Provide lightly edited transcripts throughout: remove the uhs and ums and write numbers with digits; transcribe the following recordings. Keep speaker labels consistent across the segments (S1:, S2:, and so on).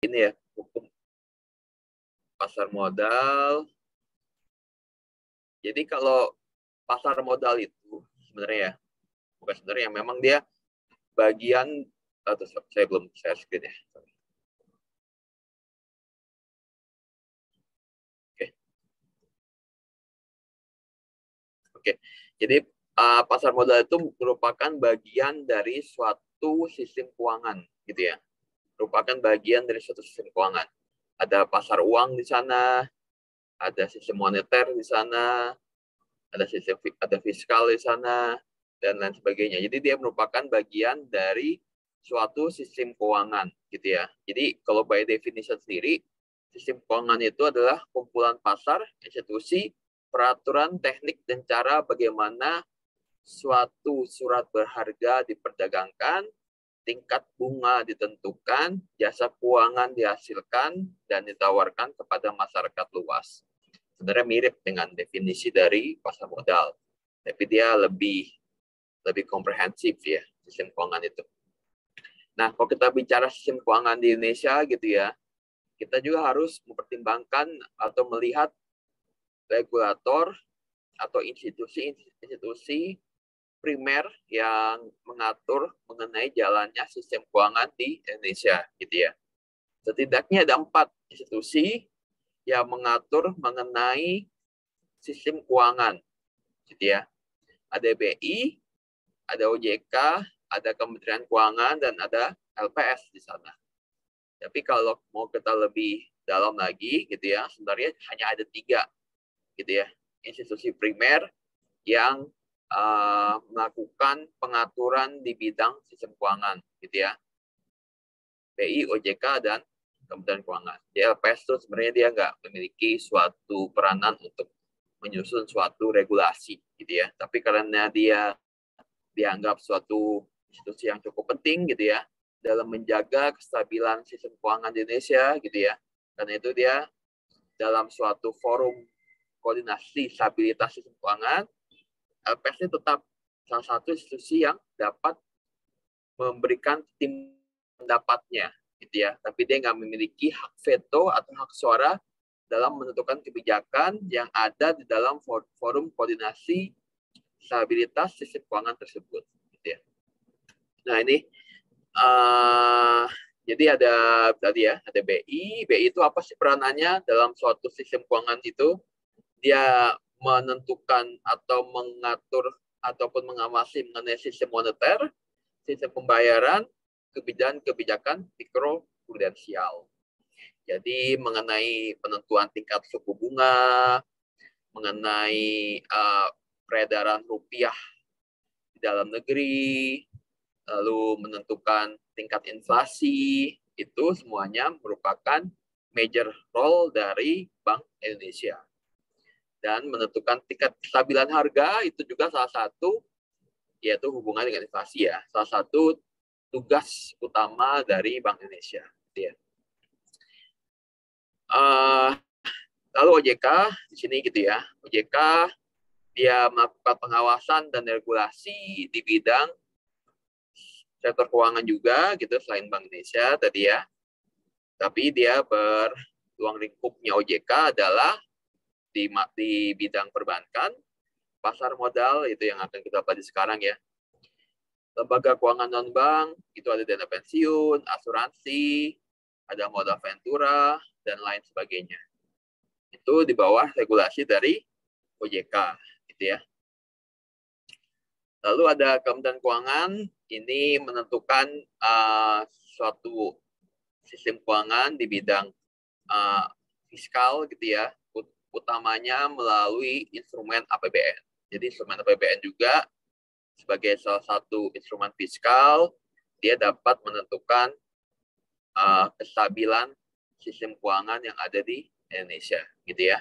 S1: ini ya, hukum pasar modal. Jadi kalau pasar modal itu sebenarnya bukan sebenarnya, memang dia bagian atau saya belum share screen ya. Oke. Jadi pasar modal itu merupakan bagian dari suatu sistem keuangan gitu ya. Merupakan bagian dari suatu sistem keuangan. Ada pasar uang di sana, ada sistem moneter di sana, ada fiskal di sana, dan lain sebagainya. Jadi dia merupakan bagian dari suatu sistem keuangan gitu ya. Jadi kalau by definition sendiri, sistem keuangan itu adalah kumpulan pasar, institusi, peraturan, teknik, dan cara bagaimana suatu surat berharga diperdagangkan, tingkat bunga ditentukan, jasa keuangan dihasilkan, dan ditawarkan kepada masyarakat luas. Sebenarnya mirip dengan definisi dari pasar modal, tapi dia lebih komprehensif ya, sistem keuangan itu. Nah, kalau kita bicara sistem keuangan di Indonesia gitu ya, kita juga harus mempertimbangkan atau melihat regulator atau institusi primer yang mengatur mengenai jalannya sistem keuangan di Indonesia gitu ya. Setidaknya ada 4 institusi yang mengatur mengenai sistem keuangan gitu ya. Ada BI, ada OJK, ada Kementerian Keuangan, dan ada LPS di sana. Tapi kalau mau kita lebih dalam lagi gitu ya, sebenarnya hanya ada 3 gitu ya, institusi primer yang melakukan pengaturan di bidang sistem keuangan gitu ya. BI, OJK, dan Kementerian Keuangan. Di LPS itu sebenarnya dia nggak memiliki suatu peranan untuk menyusun suatu regulasi gitu ya. Tapi karena dia dianggap suatu institusi yang cukup penting gitu ya dalam menjaga kestabilan sistem keuangan di Indonesia gitu ya. Karena itu dia dalam suatu forum koordinasi stabilitas sistem keuangan, LPS ini tetap salah satu institusi yang dapat memberikan tim pendapatnya gitu ya. Tapi dia nggak memiliki hak veto atau hak suara dalam menentukan kebijakan yang ada di dalam forum koordinasi stabilitas sistem keuangan tersebut gitu ya. Nah, ini jadi ada tadi ya, ada BI. BI itu apa sih peranannya dalam suatu sistem keuangan itu? Dia menentukan atau mengatur ataupun mengawasi mengenai sistem moneter, sistem pembayaran, kebijakan mikroprudensial. Jadi mengenai penentuan tingkat suku bunga, mengenai peredaran rupiah di dalam negeri, lalu menentukan tingkat inflasi, itu semuanya merupakan major role dari Bank Indonesia. Dan menentukan tingkat kestabilan harga itu juga salah satu, yaitu hubungan dengan inflasi ya, salah satu tugas utama dari Bank Indonesia. Ya. Lalu OJK di sini gitu ya, OJK dia melakukan pengawasan dan regulasi di bidang sektor keuangan juga gitu selain Bank Indonesia tadi ya. Tapi dia ruang lingkupnya OJK adalah di bidang perbankan, pasar modal itu yang akan kita bahas sekarang ya. Lembaga keuangan non-bank itu ada dana pensiun, asuransi, ada modal ventura, dan lain sebagainya. Itu di bawah regulasi dari OJK gitu ya. Lalu ada Kementerian Keuangan, ini menentukan suatu sistem keuangan di bidang fiskal gitu ya, utamanya melalui instrumen APBN. Jadi instrumen APBN juga sebagai salah satu instrumen fiskal, dia dapat menentukan kestabilan sistem keuangan yang ada di Indonesia, gitu ya.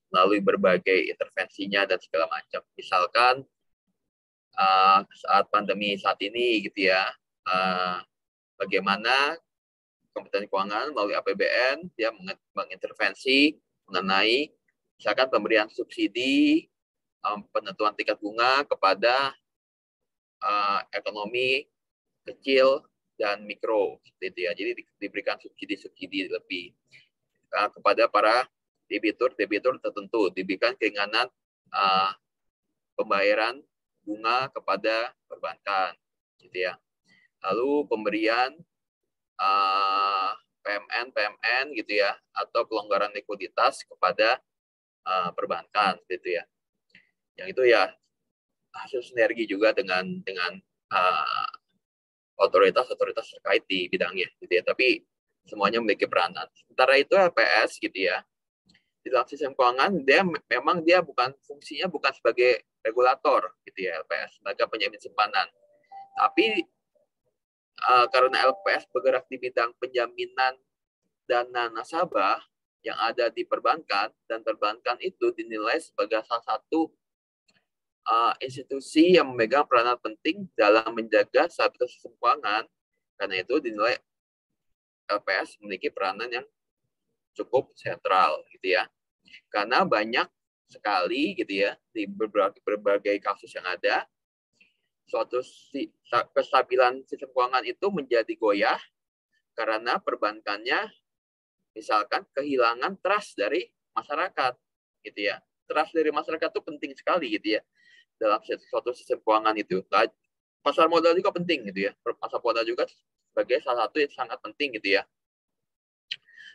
S1: Melalui berbagai intervensinya dan segala macam. Misalkan saat pandemi saat ini, gitu ya, bagaimana Kementerian Keuangan melalui APBN dia mengintervensi mengenai misalkan pemberian subsidi, penentuan tingkat bunga kepada ekonomi kecil dan mikro, gitu ya. Jadi diberikan subsidi-subsidi lebih kepada para debitur tertentu, diberikan keringanan pembayaran bunga kepada perbankan, gitu ya. Lalu pemberian PMN gitu ya, atau pelonggaran likuiditas kepada perbankan, gitu ya. Yang itu ya hasil sinergi juga dengan otoritas-otoritas terkait di bidangnya, gitu ya. Tapi semuanya memiliki peranan. Sementara itu LPS, gitu ya, di dalam sistem keuangan memang dia fungsinya bukan sebagai regulator, gitu ya, LPS sebagai penjamin simpanan. Tapi karena LPS bergerak di bidang penjaminan dana nasabah yang ada di perbankan, dan perbankan itu dinilai sebagai salah satu institusi yang memegang peranan penting dalam menjaga stabilitas sistem keuangan. Karena itu dinilai LPS memiliki peranan yang cukup sentral, gitu ya. Karena banyak sekali, gitu ya, di berbagai kasus yang ada, suatu kestabilan sistem keuangan itu menjadi goyah karena perbankannya misalkan kehilangan trust dari masyarakat, gitu ya. Trust dari masyarakat itu penting sekali, gitu ya, dalam suatu sistem keuangan itu. Pasar modal juga penting, gitu ya. Pasar modal juga sebagai salah satu yang sangat penting, gitu ya.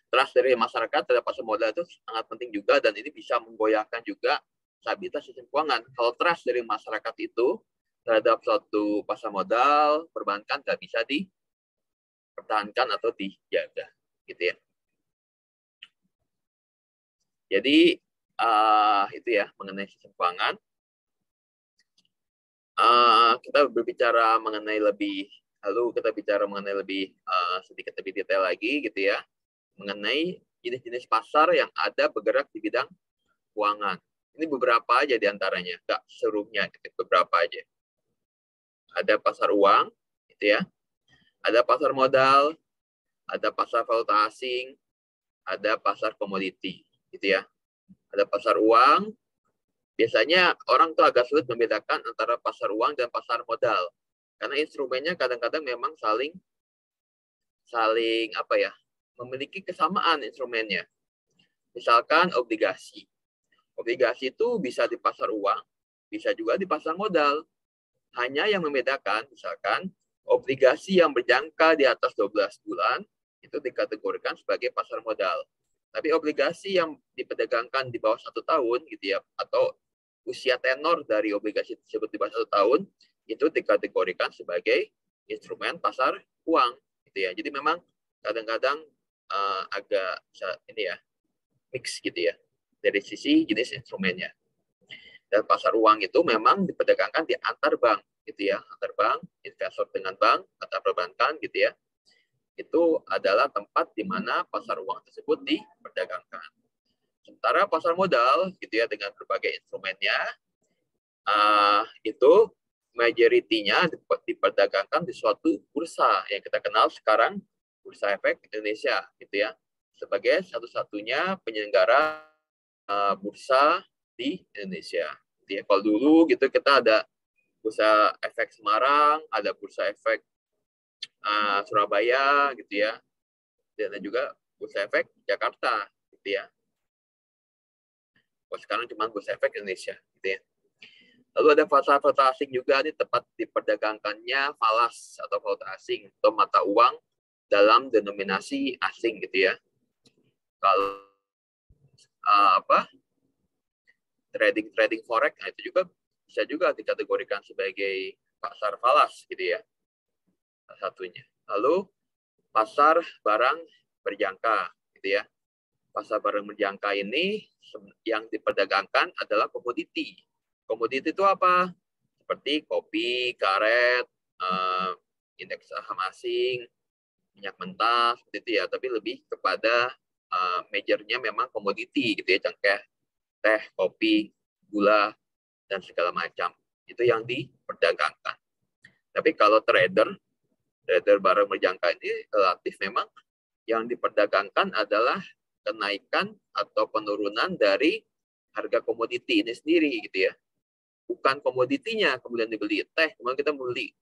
S1: Trust dari masyarakat terhadap pasar modal itu sangat penting juga, dan ini bisa menggoyahkan juga stabilitas sistem keuangan. Kalau trust dari masyarakat itu terhadap suatu pasar modal, perbankan nggak bisa dipertahankan atau dijaga, gitu ya. Jadi itu ya mengenai sistem keuangan. Kita berbicara mengenai sedikit lebih detail lagi, gitu ya, mengenai jenis-jenis pasar yang ada bergerak di bidang keuangan. Ini beberapa aja diantaranya, nggak seluruhnya, beberapa aja. Ada pasar uang, gitu ya. Ada pasar modal, ada pasar valuta asing, ada pasar komoditi, gitu ya. Ada pasar uang. Biasanya orang tuh agak sulit membedakan antara pasar uang dan pasar modal, karena instrumennya kadang-kadang memang saling memiliki kesamaan instrumennya. Misalkan obligasi. Obligasi itu bisa di pasar uang, bisa juga di pasar modal. Hanya yang membedakan, misalkan obligasi yang berjangka di atas 12 bulan itu dikategorikan sebagai pasar modal. Tapi obligasi yang diperdagangkan di bawah 1 tahun, gitu ya, atau usia tenor dari obligasi tersebut di bawah 1 tahun, itu dikategorikan sebagai instrumen pasar uang, gitu ya. Jadi memang kadang-kadang agak mix, gitu ya, dari sisi jenis instrumennya. Dan pasar uang itu memang diperdagangkan di antar bank, gitu ya, antar bank, investor dengan bank, antar perbankan, gitu ya. Itu adalah tempat di mana pasar uang tersebut diperdagangkan. Sementara pasar modal, gitu ya, dengan berbagai instrumennya, itu majoritinya diperdagangkan di suatu bursa yang kita kenal sekarang Bursa Efek Indonesia, gitu ya, sebagai satu-satunya penyelenggara bursa di Indonesia. Gitu ya. Kalau dulu gitu kita ada Bursa Efek Semarang, ada Bursa Efek Surabaya, gitu ya, dan juga Bursa Efek Jakarta, gitu ya. Kalau sekarang cuma Bursa Efek Indonesia, gitu ya. Lalu ada pasar valuta asing juga, ini tempat diperdagangkannya falas atau valuta asing atau mata uang dalam denominasi asing, gitu ya. Kalau trading forex, nah itu juga bisa juga dikategorikan sebagai pasar falas, gitu ya, salah satunya. Lalu pasar barang berjangka, gitu ya. Pasar barang berjangka ini yang diperdagangkan adalah komoditi. Komoditi itu apa? Seperti kopi, karet, indeks saham asing, minyak mentah, seperti itu ya. Tapi lebih kepada majornya memang komoditi, gitu ya, cengkeh, teh, kopi, gula, dan segala macam. Itu yang diperdagangkan. Tapi kalau trader barang berjangka ini relatif memang yang diperdagangkan adalah kenaikan atau penurunan dari harga komoditi ini sendiri, gitu ya. Bukan komoditinya kemudian dibeli. Teh, kemudian kita beli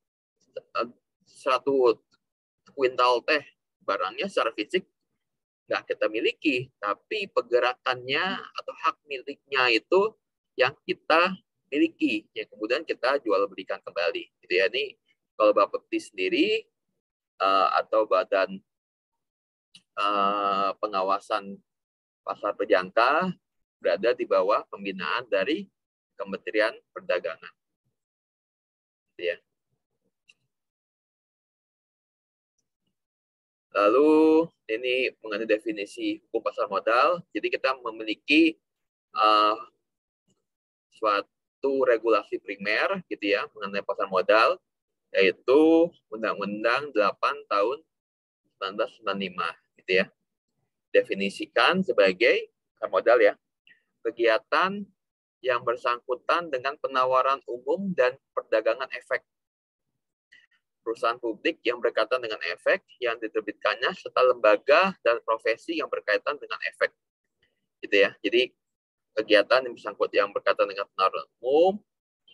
S1: 100 kuintal teh, barangnya secara fisik nggak kita miliki, tapi pergerakannya atau hak miliknya itu yang kita miliki, yang kemudian kita jual belikan kembali. Gitu ya. Ini kalau Bapepti sendiri atau Badan Pengawasan Pasar Berjangka berada di bawah pembinaan dari Kementerian Perdagangan. Gitu ya. Lalu ini mengenai definisi hukum pasar modal. Jadi kita memiliki suatu regulasi primer gitu ya mengenai pasar modal, yaitu Undang-Undang 8 tahun 1995 gitu ya. Definisikan sebagai pasar modal ya, kegiatan yang bersangkutan dengan penawaran umum dan perdagangan efek perusahaan publik yang berkaitan dengan efek yang diterbitkannya serta lembaga dan profesi yang berkaitan dengan efek gitu ya. Jadi kegiatan yang bersangkut yang berkaitan dengan penawaran umum,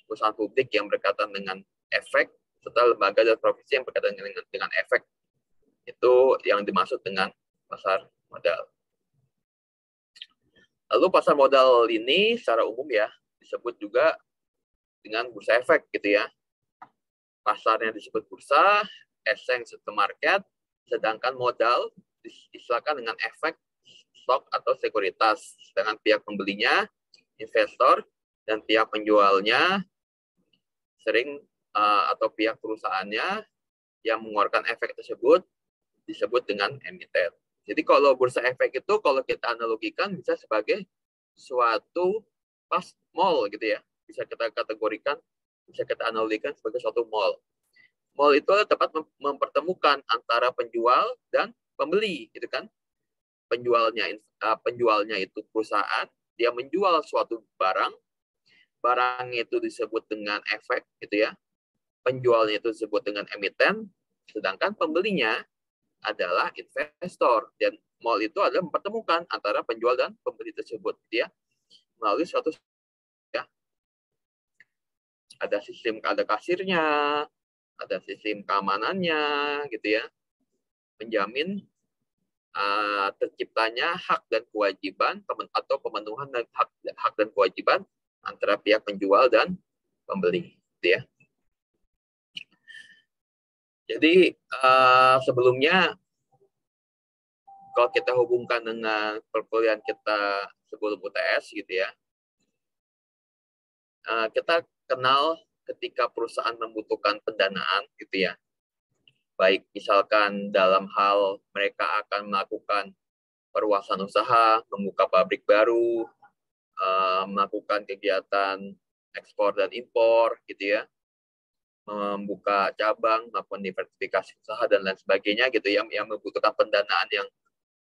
S1: perusahaan publik yang berkaitan dengan efek serta lembaga dan profesi yang berkaitan dengan efek, itu yang dimaksud dengan pasar modal. Lalu pasar modal ini secara umum ya disebut juga dengan bursa efek gitu ya. Pasarnya disebut bursa, exchange the market, sedangkan modal diistilahkan dengan efek stok atau sekuritas. Sedangkan pihak pembelinya, investor, dan pihak penjualnya sering atau pihak perusahaannya yang mengeluarkan efek tersebut disebut dengan emiten. Jadi kalau bursa efek itu kalau kita analogikan bisa sebagai suatu mall gitu ya. Bisa kita kategorikan, bisa kita analogikan sebagai suatu mall. Mall itu adalah tempat mempertemukan antara penjual dan pembeli gitu kan. Penjualnya itu perusahaan, dia menjual suatu barang itu disebut dengan efek gitu ya. Penjualnya itu disebut dengan emiten, sedangkan pembelinya adalah investor. Dan mall itu adalah mempertemukan antara penjual dan pembeli tersebut gitu ya. Melalui suatu ya, ada kasirnya, ada sistem keamanannya gitu ya, menjamin terciptanya hak dan kewajiban atau pemenuhan dan hak dan kewajiban antara pihak penjual dan pembeli gitu ya. Jadi sebelumnya kalau kita hubungkan dengan perkuliahan kita sebelum UTS gitu ya, kita kenal ketika perusahaan membutuhkan pendanaan gitu ya, baik misalkan dalam hal mereka akan melakukan perluasan usaha, membuka pabrik baru, melakukan kegiatan ekspor dan impor gitu ya, membuka cabang, melakukan diversifikasi usaha dan lain sebagainya gitu ya, yang membutuhkan pendanaan yang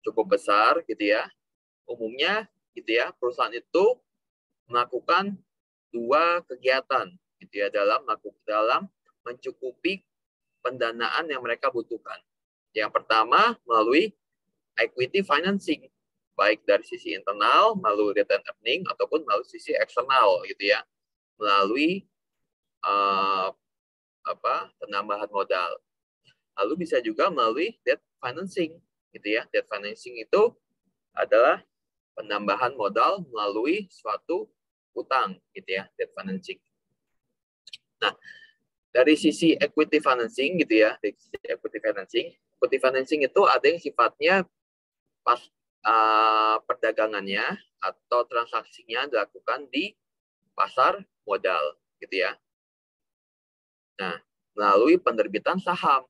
S1: cukup besar gitu ya. Umumnya gitu ya, perusahaan itu melakukan dua kegiatan gitu ya dalam mencukupi pendanaan yang mereka butuhkan. Yang pertama melalui equity financing, baik dari sisi internal melalui return earning ataupun melalui sisi eksternal gitu ya, melalui penambahan modal. Lalu bisa juga melalui debt financing gitu ya. Debt financing itu adalah penambahan modal melalui suatu utang gitu ya, debt financing. Nah, dari sisi equity financing gitu ya, equity financing itu ada yang sifatnya pas perdagangannya atau transaksinya dilakukan di pasar modal gitu ya. Nah, melalui penerbitan saham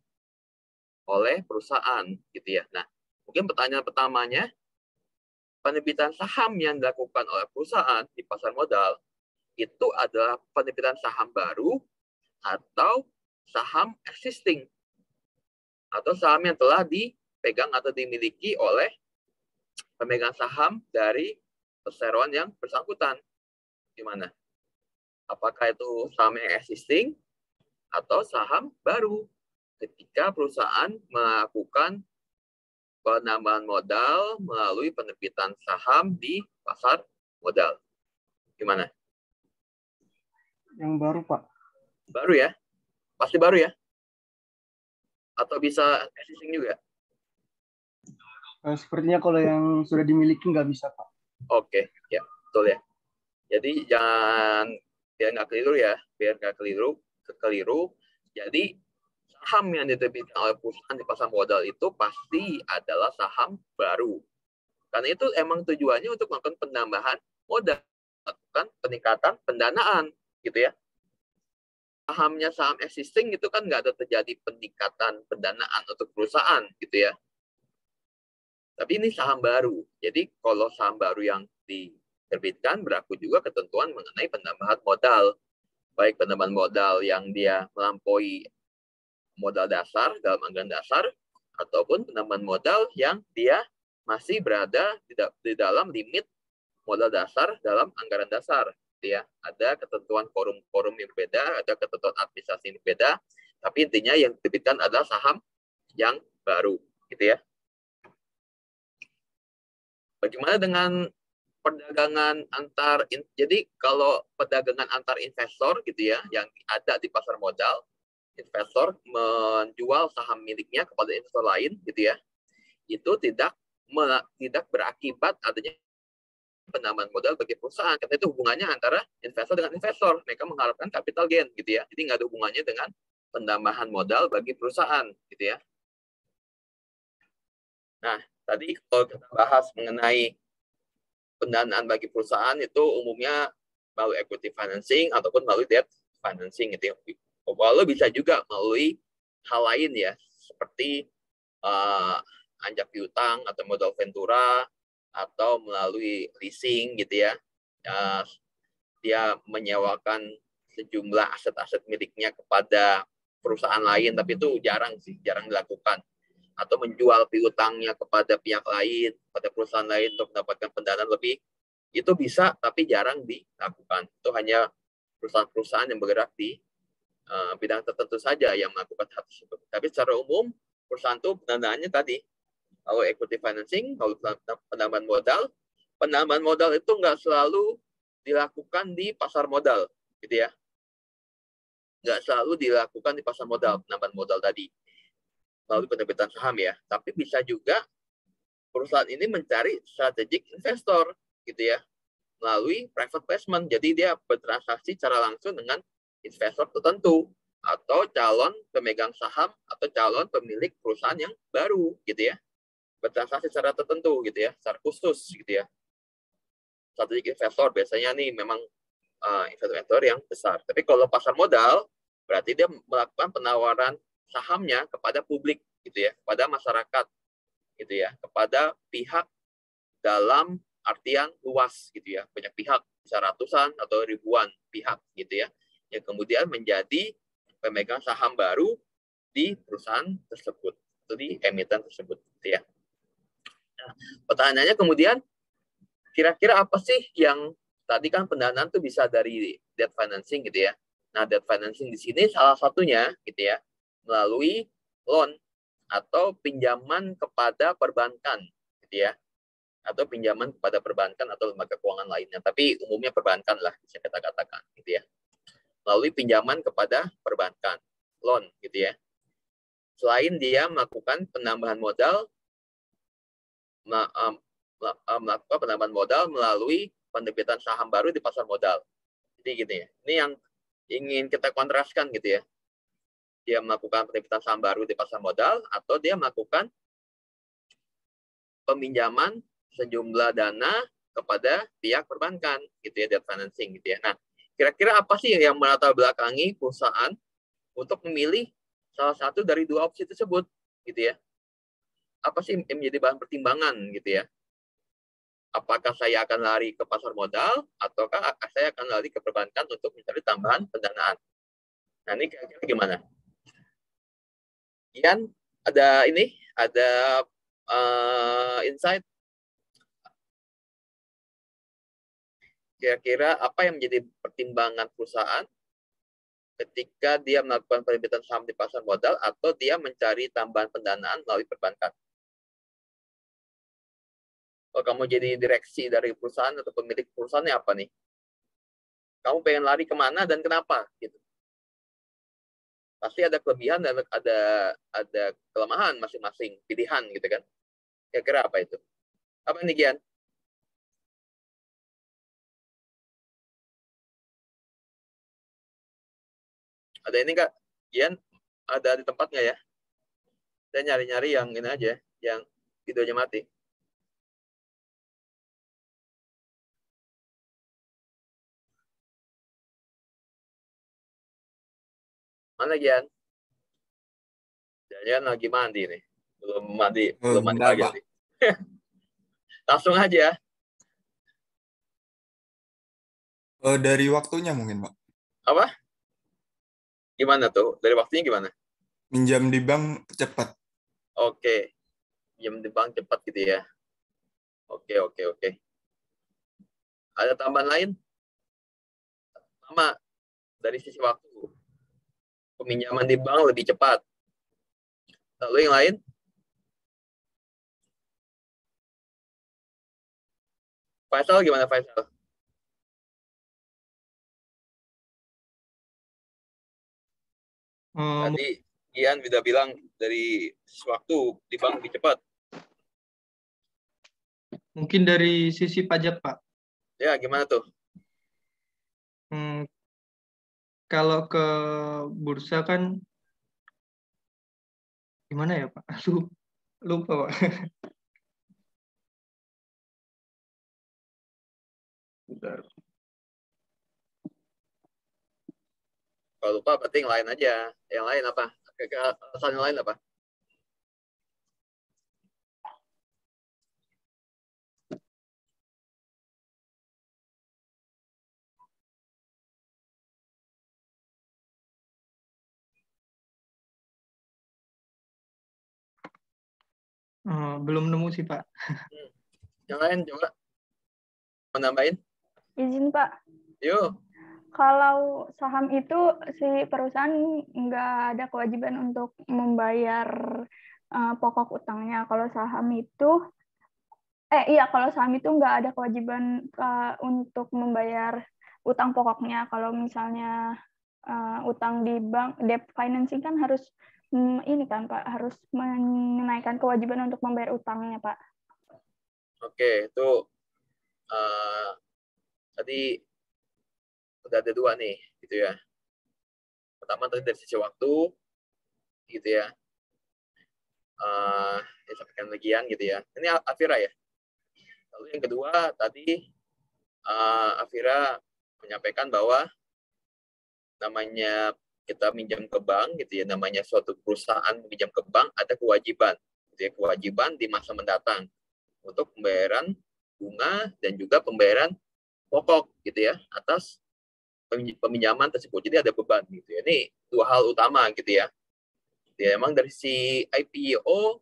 S1: oleh perusahaan gitu ya. Nah, mungkin pertanyaan pertamanya, penerbitan saham yang dilakukan oleh perusahaan di pasar modal itu adalah penerbitan saham baru atau saham existing, atau saham yang telah dipegang atau dimiliki oleh pemegang saham dari perseroan yang bersangkutan. Gimana? Apakah itu saham yang existing atau saham baru ketika perusahaan melakukan penambahan modal melalui penerbitan saham di pasar modal? Gimana?
S2: Yang baru, Pak.
S1: Baru ya? Pasti baru ya? Atau bisa existing juga?
S2: Sepertinya kalau yang sudah dimiliki nggak bisa, Pak.
S1: Oke, ya betul ya. Jadi jangan biar nggak keliru ya, biar nggak keliru. Jadi saham yang diterbitkan oleh perusahaan di pasar modal itu pasti adalah saham baru. Karena itu emang tujuannya untuk melakukan penambahan modal, melakukan peningkatan pendanaan, gitu ya. Sahamnya saham existing itu kan nggak ada terjadi peningkatan pendanaan untuk perusahaan, gitu ya. Tapi ini saham baru. Jadi kalau saham baru yang diterbitkan berlaku juga ketentuan mengenai penambahan modal. Baik penambahan modal yang dia melampaui modal dasar dalam anggaran dasar, ataupun penambahan modal yang dia masih berada di dalam limit modal dasar dalam anggaran dasar. Ya, ada ketentuan forum yang berbeda, ada ketentuan administrasi yang berbeda, tapi intinya yang diterbitkan adalah saham yang baru, gitu ya. Bagaimana dengan perdagangan jadi kalau perdagangan antar investor gitu ya yang ada di pasar modal, investor menjual saham miliknya kepada investor lain gitu ya, itu tidak berakibat adanya penambahan modal bagi perusahaan, karena itu hubungannya antara investor dengan investor, mereka mengharapkan capital gain gitu ya, jadi nggak ada hubungannya dengan penambahan modal bagi perusahaan gitu ya. Nah, tadi kalau kita bahas mengenai pendanaan bagi perusahaan itu umumnya melalui equity financing ataupun melalui debt financing gitu ya. Walau bisa juga melalui hal lain ya, seperti anjak piutang atau modal ventura, atau melalui leasing gitu ya. Dia menyewakan sejumlah aset-aset miliknya kepada perusahaan lain, tapi itu jarang dilakukan. Atau menjual piutangnya kepada pihak lain, pada perusahaan lain untuk mendapatkan pendanaan lebih, itu bisa tapi jarang dilakukan. Itu hanya perusahaan-perusahaan yang bergerak di bidang tertentu saja yang melakukan hal tersebut. Tapi secara umum perusahaan itu pendanaannya tadi, kalau equity financing, kalau penambahan modal. Penambahan modal itu nggak selalu dilakukan di pasar modal, gitu ya. Nggak selalu dilakukan di pasar modal, penambahan modal tadi melalui penerbitan saham ya. Tapi bisa juga perusahaan ini mencari strategic investor, gitu ya, melalui private placement. Jadi dia bertransaksi secara langsung dengan investor tertentu atau calon pemegang saham atau calon pemilik perusahaan yang baru, gitu ya. Bertransaksi secara tertentu, gitu ya, secara khusus, gitu ya. Strategic investor biasanya nih memang investor yang besar. Tapi kalau pasar modal, berarti dia melakukan penawaran sahamnya kepada publik, gitu ya, kepada masyarakat, gitu ya, kepada pihak dalam artian luas, gitu ya, banyak pihak, bisa ratusan atau ribuan pihak, gitu ya, yang kemudian menjadi pemegang saham baru di perusahaan tersebut, atau di emiten tersebut, gitu ya. Nah, pertanyaannya kemudian, kira-kira apa sih yang tadi kan pendanaan tuh bisa dari debt financing gitu ya. Nah, debt financing di sini salah satunya gitu ya, melalui loan atau pinjaman kepada perbankan gitu ya. Atau pinjaman kepada perbankan atau lembaga keuangan lainnya. Tapi umumnya perbankan lah bisa kita katakan gitu ya. Melalui pinjaman kepada perbankan, loan gitu ya. Selain dia melakukan penambahan modal, melakukan penambahan modal melalui penerbitan saham baru di pasar modal. Jadi gitu ya. Ini yang ingin kita kontraskan gitu ya. Dia melakukan penerbitan saham baru di pasar modal atau dia melakukan peminjaman sejumlah dana kepada pihak perbankan gitu ya, debt financing gitu ya. Nah, kira-kira apa sih yang melatar belakangi perusahaan untuk memilih salah satu dari dua opsi tersebut gitu ya? Apa sih yang menjadi bahan pertimbangan gitu ya? Apakah saya akan lari ke pasar modal ataukah saya akan lari ke perbankan untuk mencari tambahan pendanaan? Nah, ini kira-kira gimana? Ian, ada insight kira-kira apa yang menjadi pertimbangan perusahaan ketika dia melakukan penerbitan saham di pasar modal atau dia mencari tambahan pendanaan melalui perbankan? Kalau kamu jadi direksi dari perusahaan atau pemilik perusahaannya apa nih? Kamu pengen lari kemana dan kenapa? Gitu. Pasti ada kelebihan dan ada kelemahan masing-masing pilihan gitu kan. Kira-kira apa itu? Apa nih Gian? Ada ini nggak? Gian, ada di tempat nggak ya? Saya nyari-nyari yang ini aja, yang videonya mati. Mana Gian? Jangan lagi mandi nih. Belum mandi
S3: Bentar,
S1: pagi
S3: Pak.
S1: nih. Langsung aja.
S3: Dari waktunya mungkin, Pak.
S1: Apa? Gimana tuh? Dari waktunya gimana?
S3: Minjam di bank cepat.
S1: Oke. Jam di bank cepat gitu ya. Oke, oke, oke. Ada tambahan lain? Sama dari sisi waktu. Peminjaman di bank lebih cepat. Lalu yang lain? Faisal gimana Faisal? Tadi Ian udah bilang dari waktu di bank lebih cepat.
S4: Mungkin dari sisi pajak, Pak.
S1: Ya, gimana tuh?
S4: Kalau ke bursa kan gimana ya, Pak? Lupa, Pak. Bentar.
S1: Kalau lupa berarti yang lain aja. Yang lain apa? Alasan yang lain apa?
S4: Belum nemu sih, Pak.
S1: Yang lain coba menambahin.
S5: Izin Pak,
S1: Yuk.
S5: kalau saham itu si perusahaan nggak ada kewajiban untuk membayar pokok utangnya. Kalau saham itu, kalau saham itu nggak ada kewajiban untuk membayar utang pokoknya. Kalau misalnya utang di bank, debt financing kan harus ini kan Pak, harus menaikkan kewajiban untuk membayar utangnya Pak.
S1: Oke, itu tadi udah ada dua nih, gitu ya. Pertama tadi dari sisi waktu, gitu ya. Disampaikan bagian gitu ya. Ini Afira ya. Lalu yang kedua tadi Afira menyampaikan bahwa namanya kita minjam ke bank gitu ya, namanya suatu perusahaan minjam ke bank ada kewajiban, gitu ya, kewajiban di masa mendatang untuk pembayaran bunga dan juga pembayaran pokok gitu ya atas peminjaman tersebut. Jadi ada beban gitu ya. Ini dua hal utama gitu ya. Ya emang dari si IPO,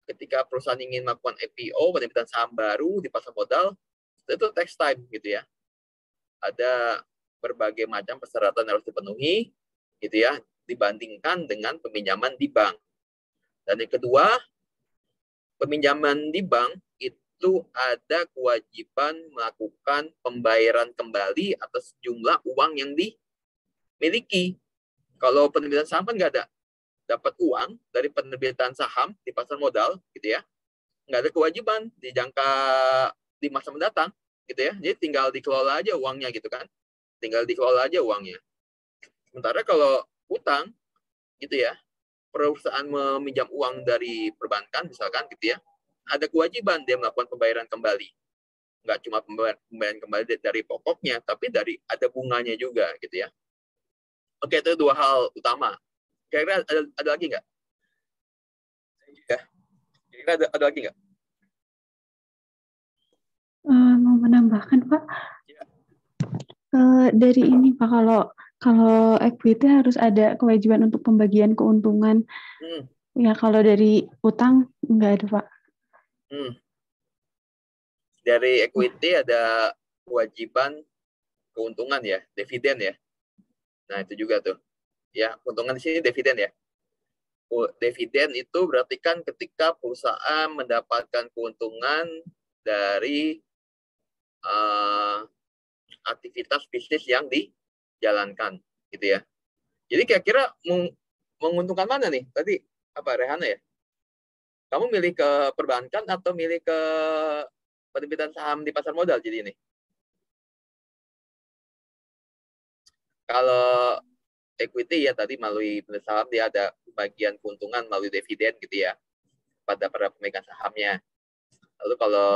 S1: ketika perusahaan ingin melakukan IPO, penerbitan saham baru di pasar modal, itu takes time gitu ya. Ada berbagai macam persyaratan yang harus dipenuhi gitu ya, dibandingkan dengan peminjaman di bank. Dan yang kedua, peminjaman di bank itu ada kewajiban melakukan pembayaran kembali atas jumlah uang yang dimiliki. Kalau penerbitan saham kan nggak ada. Dapat uang dari penerbitan saham di pasar modal, gitu ya. Nggak ada kewajiban di jangka di masa mendatang, gitu ya. Jadi tinggal dikelola aja uangnya, gitu kan. Tinggal dikelola aja uangnya. Sementara kalau utang, gitu ya, perusahaan meminjam uang dari perbankan, misalkan, gitu ya, ada kewajiban dia melakukan pembayaran kembali. Nggak cuma pembayaran kembali dari pokoknya, tapi dari ada bunganya juga, gitu ya. Oke, itu dua hal utama. Kira-kira ada lagi nggak? Ya. Kira-kira ada lagi nggak?
S6: Mau menambahkan Pak,
S1: Ya.
S6: Dari ini Pak, kalau equity harus ada kewajiban untuk pembagian keuntungan. Ya kalau dari utang nggak ada Pak.
S1: Dari equity ada kewajiban keuntungan ya, dividen ya. Nah itu juga tuh. Ya, keuntungan di sini dividen ya. Dividen itu berarti kan ketika perusahaan mendapatkan keuntungan dari aktivitas bisnis yang dijalankan, gitu ya. Jadi kira-kira menguntungkan mana nih? Tadi apa Rehana ya? Kamu milih ke perbankan atau milih ke penerbitan saham di pasar modal jadi ini? Kalau equity ya tadi melalui penerbitan saham dia ada bagian keuntungan melalui dividen gitu ya pada para pemegang sahamnya. Lalu kalau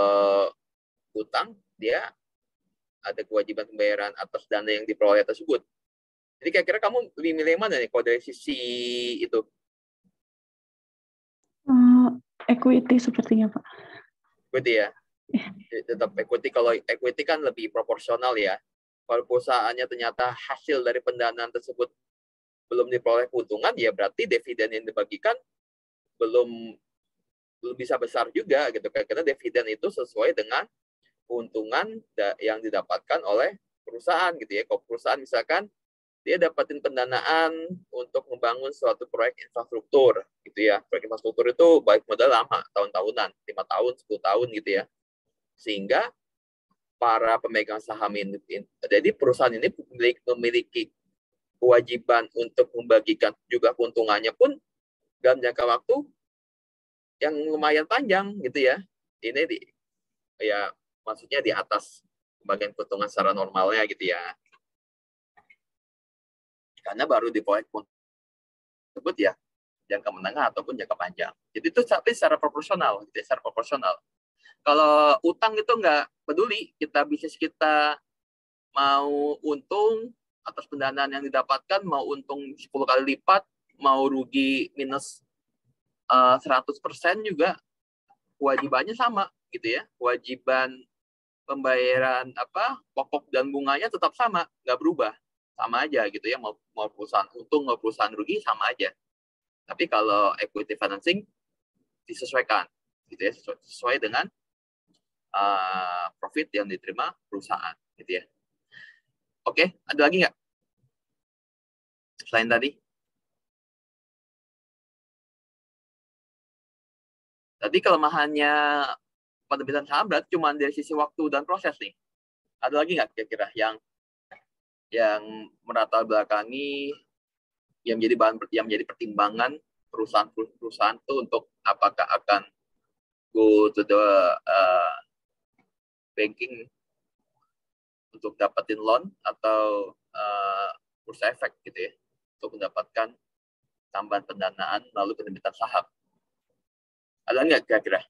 S1: utang dia ada kewajiban pembayaran atas dana yang diperoleh tersebut. Jadi kira-kira kamu lebih milih mana nih kalau dari sisi itu?
S6: Equity sepertinya, Pak.
S1: Equity ya? Tetap equity. Kalau equity kan lebih proporsional ya. Kalau perusahaannya ternyata hasil dari pendanaan tersebut belum diperoleh keuntungan, ya berarti dividen yang dibagikan belum bisa besar juga gitu. Karena dividen itu sesuai dengan keuntungan yang didapatkan oleh perusahaan gitu ya. Kalau perusahaan misalkan dia dapatin pendanaan untuk membangun suatu proyek infrastruktur gitu ya. Proyek infrastruktur itu baik modal lama, tahun-tahunan, 5 tahun, 10 tahun gitu ya. Sehingga para pemegang saham ini, jadi perusahaan ini memiliki kewajiban untuk membagikan juga keuntungannya pun dalam jangka waktu yang lumayan panjang gitu ya. Ini ya maksudnya di atas bagian keuntungan secara normalnya gitu ya. Karena baru di proyek tersebut ya jangka menengah ataupun jangka panjang. Jadi itu tapi secara proporsional, gitu ya, secara proporsional. Kalau utang itu nggak peduli, bisnis kita mau untung atas pendanaan yang didapatkan, mau untung 10 kali lipat, mau rugi minus 100% juga kewajibannya sama gitu ya. Kewajiban pembayaran pokok dan bunganya tetap sama, nggak berubah. Sama aja gitu ya, mau perusahaan untung mau perusahaan rugi sama aja. Tapi kalau equity financing disesuaikan gitu ya, sesuai dengan profit yang diterima perusahaan gitu ya. Oke, ada lagi nggak selain tadi? Tadi kelemahannya penerbitan saham berarti cuma dari sisi waktu dan proses nih. Ada lagi nggak kira-kira yang melatar belakangi yang menjadi pertimbangan perusahaan itu untuk apakah akan go to the banking untuk dapetin loan atau bursa efek gitu ya untuk mendapatkan tambahan pendanaan melalui penerbitan saham. Ada nggak kira-kira?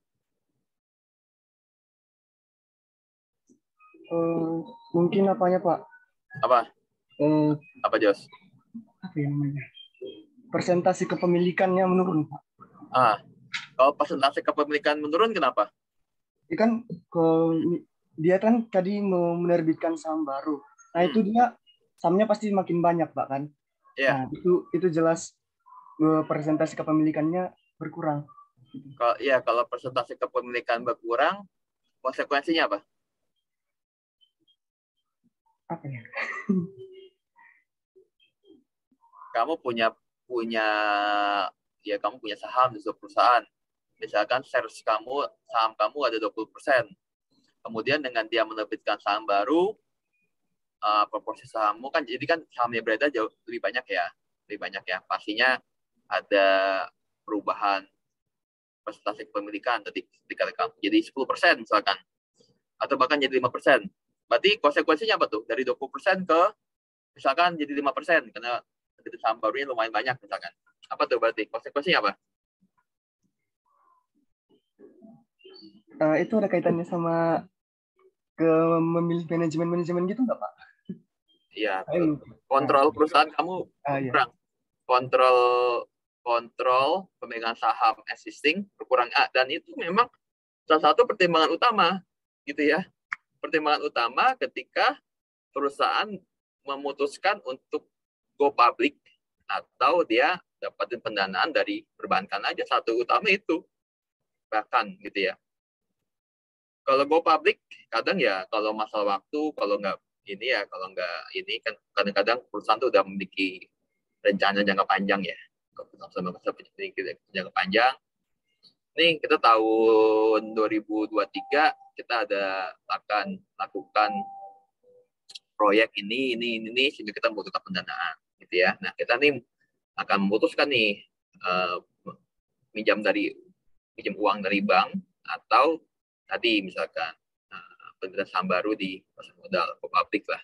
S2: Mungkin apanya Pak?
S1: Apa? Apa Jos?
S2: Apa yang namanya? Persentase kepemilikannya menurun Pak.
S1: Kalau persentase kepemilikan menurun kenapa?
S2: Dia kan tadi mau menerbitkan saham baru. Nah itu dia sahamnya pasti makin banyak Pak kan?
S1: Yeah.
S2: Nah itu jelas persentase kepemilikannya berkurang.
S1: Kalau persentase kepemilikan berkurang, konsekuensinya apa?
S2: Apa ya?
S1: Kamu punya saham di sebuah perusahaan. Misalkan saham kamu ada 20%. Kemudian dengan dia menerbitkan saham baru, proporsi sahammu kan jadi kan sahamnya beredar jauh lebih banyak ya. Pastinya ada perubahan persentase kepemilikan ketika kamu jadi 10% misalkan. Atau bahkan jadi 5%. Berarti konsekuensinya apa tuh? Dari 20% ke misalkan jadi 5% karena saham barunya lumayan banyak misalkan. Apa tuh berarti? Konsekuensinya apa?
S2: Itu ada kaitannya sama ke memilih manajemen gitu nggak Pak?
S1: Iya. Kontrol perusahaan kamu kurang.
S2: Iya.
S1: Kontrol pemegang saham existing berkurang. Dan itu memang salah satu pertimbangan utama gitu ya. Pertimbangan utama ketika perusahaan memutuskan untuk go public atau dia dapatin pendanaan dari perbankan aja, satu utama itu bahkan gitu ya. Kalau go public kadang ya kalau masalah waktu, kalau nggak kan kadang-kadang perusahaan tuh udah memiliki rencana jangka panjang ya. Jangka panjang. Nih kita tahun 2023 kita akan lakukan proyek ini sehingga kita membutuhkan pendanaan. gitu ya. Nah, kita nih akan memutuskan nih minjam uang dari bank atau tadi misalkan penerbitan saham baru di pasar modal publik lah.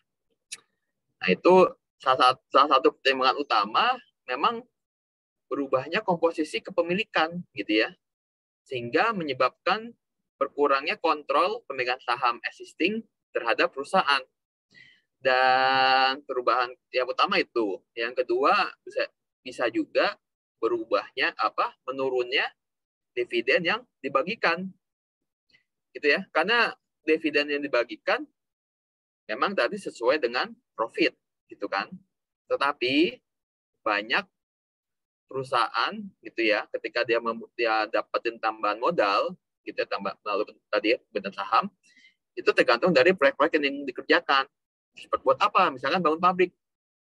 S1: Nah, itu salah satu pertimbangan utama memang berubahnya komposisi kepemilikan gitu ya. Sehingga menyebabkan berkurangnya kontrol pemegang saham existing terhadap perusahaan. Dan perubahan yang utama itu. Yang kedua bisa juga berubahnya menurunnya dividen yang dibagikan. Gitu ya. Karena dividen yang dibagikan memang tadi sesuai dengan profit gitu kan. Tetapi banyak perusahaan gitu ya, ketika dia dapetin tambahan modal gitu ya, melalui tadi pemegang saham, itu tergantung dari proyek-proyek yang dikerjakan. Seperti buat apa? Misalkan bangun pabrik.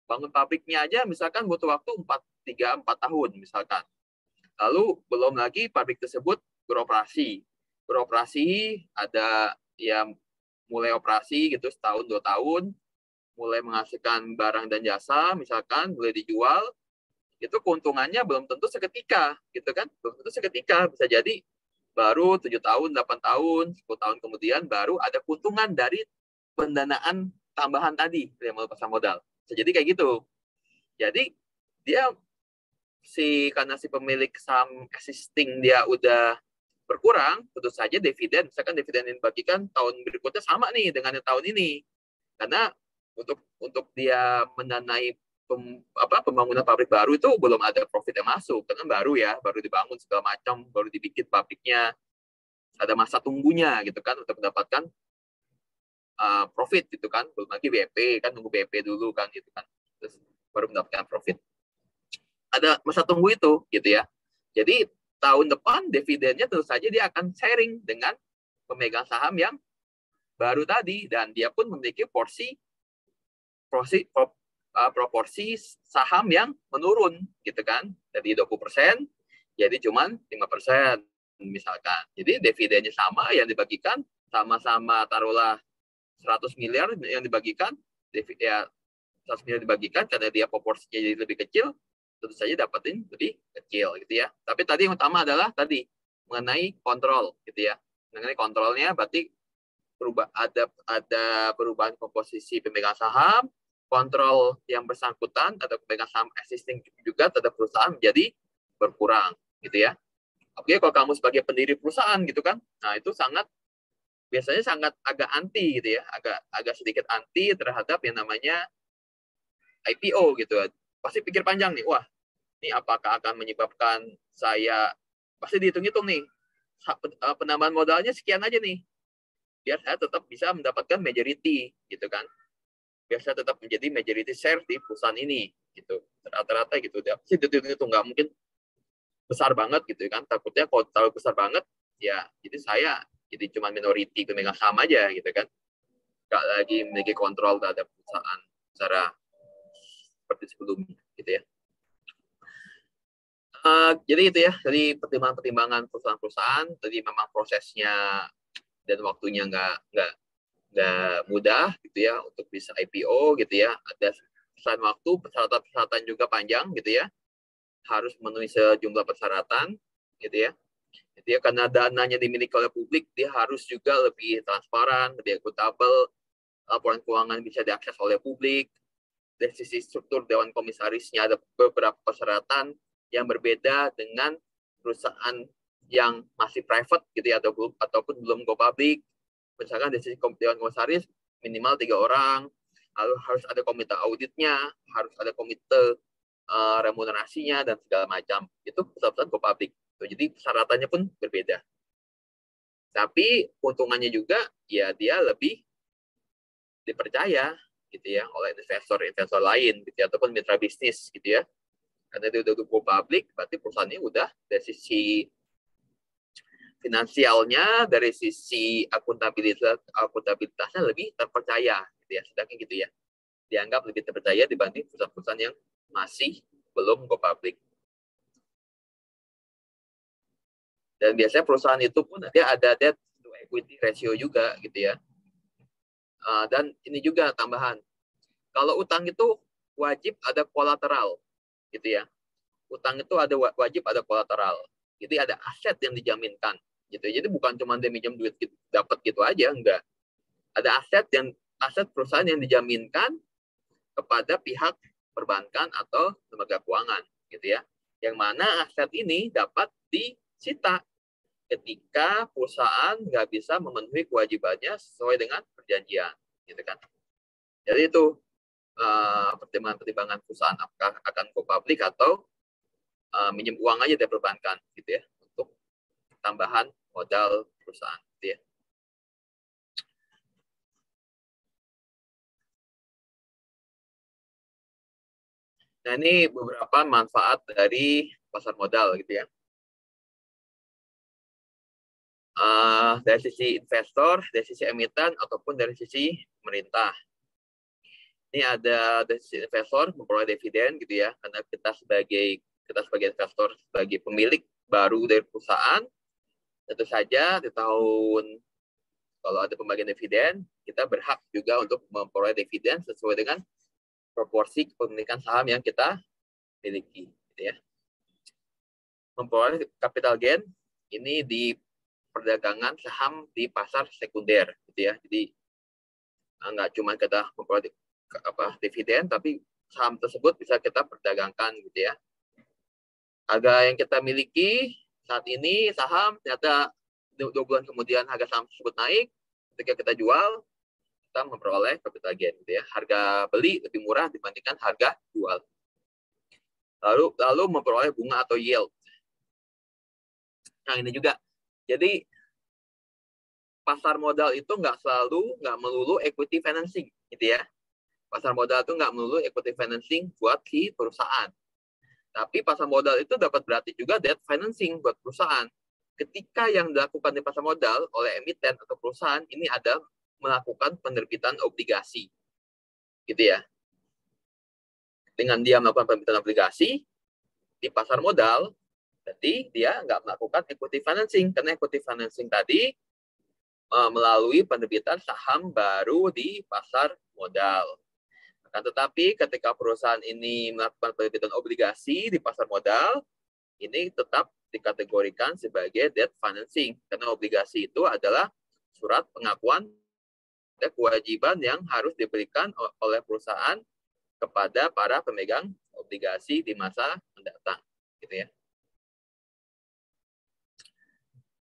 S1: Bangun pabriknya aja misalkan butuh waktu 3-4 tahun misalkan. Lalu belum lagi pabrik tersebut beroperasi. Beroperasi ada yang mulai operasi gitu setahun 2 tahun, mulai menghasilkan barang dan jasa misalkan, mulai dijual, itu keuntungannya belum tentu seketika gitu kan. Belum tentu seketika, bisa jadi baru 7 tahun, 8 tahun, 10 tahun kemudian baru ada keuntungan dari pendanaan tambahan tadi yang melalui pasar modal. Jadi kayak gitu. Jadi dia karena si pemilik saham existing dia udah berkurang, tentu saja dividen, misalkan dividen yang dibagikan tahun berikutnya sama nih dengan yang tahun ini. Karena untuk dia mendanai pembangunan pabrik baru itu belum ada profit yang masuk, karena baru dibangun segala macam, baru dibikin pabriknya, ada masa tunggunya gitu kan untuk mendapatkan profit gitu kan, belum lagi BP kan, nunggu BP dulu kan gitu kan, terus baru mendapatkan profit. Ada masa tunggu itu gitu ya. Jadi tahun depan dividennya tentu saja dia akan sharing dengan pemegang saham yang baru tadi, dan dia pun memiliki proporsi saham yang menurun gitu kan, dari 20% jadi cuman 5% misalkan. Jadi dividennya sama, yang dibagikan sama-sama taruhlah 100 miliar yang dibagikan, ya 100 miliar dibagikan, karena dia proporsinya jadi lebih kecil, tentu saja dapetin lebih kecil gitu ya. Tapi tadi yang utama adalah tadi mengenai kontrol gitu ya. Mengenai kontrolnya berarti ada perubahan komposisi pemegang saham, kontrol yang bersangkutan atau pemegang saham existing juga terhadap perusahaan menjadi berkurang gitu ya. Oke, kalau kamu sebagai pendiri perusahaan gitu kan, nah itu biasanya sangat agak anti gitu ya, agak sedikit anti terhadap yang namanya IPO gitu. Pasti pikir panjang nih, wah ini apakah akan menyebabkan saya, pasti dihitung-hitung nih, penambahan modalnya sekian aja nih, biar saya tetap bisa mendapatkan majority gitu kan, biar saya tetap menjadi majority share di perusahaan ini gitu, rata-rata gitu. Pasti dihitung-hitung, nggak mungkin besar banget gitu kan, takutnya kalau terlalu besar banget ya jadi saya jadi cuma minority pemegang saham aja gitu kan, nggak lagi memiliki kontrol terhadap perusahaan secara seperti sebelumnya gitu ya. Jadi itu ya, dari pertimbangan perusahaan-perusahaan tadi memang prosesnya dan waktunya nggak mudah gitu ya untuk bisa IPO gitu ya. Ada selain waktu, persyaratan juga panjang gitu ya, harus memenuhi sejumlah persyaratan gitu ya. Jadi ya, karena dananya dimiliki oleh publik, dia harus juga lebih transparan, lebih akuntabel, laporan keuangan bisa diakses oleh publik. Dari sisi struktur Dewan Komisarisnya ada beberapa persyaratan yang berbeda dengan perusahaan yang masih private gitu ya, ataupun belum go public. Misalkan dari sisi Dewan Komisaris minimal 3 orang, lalu harus ada komite auditnya, harus ada komite remunerasinya dan segala macam. Itu perusahaan go public. Jadi persyaratannya pun berbeda. Tapi keuntungannya juga ya dia lebih dipercaya gitu ya oleh investor lain gitu ya, ataupun mitra bisnis gitu ya. Karena dia udah go public, berarti perusahaannya udah dari sisi finansialnya, dari sisi akuntabilitasnya lebih terpercaya gitu ya. Sedangkan gitu ya, dianggap lebih terpercaya dibanding perusahaan-perusahaan yang masih belum go public. Dan biasanya perusahaan itu pun dia ada debt to equity ratio juga gitu ya. Dan ini juga tambahan, kalau utang itu wajib ada kolateral, gitu ya. Utang itu ada wajib ada kolateral. Jadi ada aset yang dijaminkan, gitu. Jadi bukan cuma dia minjem duit gitu, dapat gitu aja, enggak. Ada aset perusahaan yang dijaminkan kepada pihak perbankan atau lembaga keuangan, gitu ya. Yang mana aset ini dapat disita ketika perusahaan nggak bisa memenuhi kewajibannya sesuai dengan perjanjian, gitu kan. Jadi itu pertimbangan-pertimbangan perusahaan apakah akan go public atau minjem uang aja dari perbankan, gitu ya, untuk tambahan modal perusahaan, gitu ya. Nah, ini beberapa manfaat dari pasar modal, gitu ya. Dari sisi investor, dari sisi emiten, ataupun dari sisi pemerintah. Ini ada dari sisi investor memperoleh dividen, gitu ya, karena kita sebagai investor, sebagai pemilik baru dari perusahaan, tentu saja di tahun kalau ada pembagian dividen, kita berhak juga untuk memperoleh dividen sesuai dengan proporsi kepemilikan saham yang kita miliki, gitu ya. Memperoleh capital gain ini di perdagangan saham di pasar sekunder, gitu ya. Jadi nggak cuma kita memperoleh dividen, tapi saham tersebut bisa kita perdagangkan, gitu ya. Harga yang kita miliki saat ini saham ternyata 2 bulan kemudian harga saham tersebut naik, ketika kita jual kita memperoleh capital gain, gitu ya. Harga beli lebih murah dibandingkan harga jual. Lalu memperoleh bunga atau yield. Nah, ini juga. Jadi pasar modal itu nggak melulu equity financing, gitu ya. Pasar modal itu nggak melulu equity financing buat si perusahaan. Tapi pasar modal itu dapat berarti juga debt financing buat perusahaan. Ketika yang dilakukan di pasar modal oleh emiten atau perusahaan ini ada melakukan penerbitan obligasi, gitu ya. Dengan dia melakukan penerbitan obligasi di pasar modal, berarti dia nggak melakukan equity financing, karena equity financing tadi melalui penerbitan saham baru di pasar modal. Akan tetapi ketika perusahaan ini melakukan penerbitan obligasi di pasar modal, ini tetap dikategorikan sebagai debt financing, karena obligasi itu adalah surat pengakuan ada kewajiban yang harus diberikan oleh perusahaan kepada para pemegang obligasi di masa mendatang, gitu ya.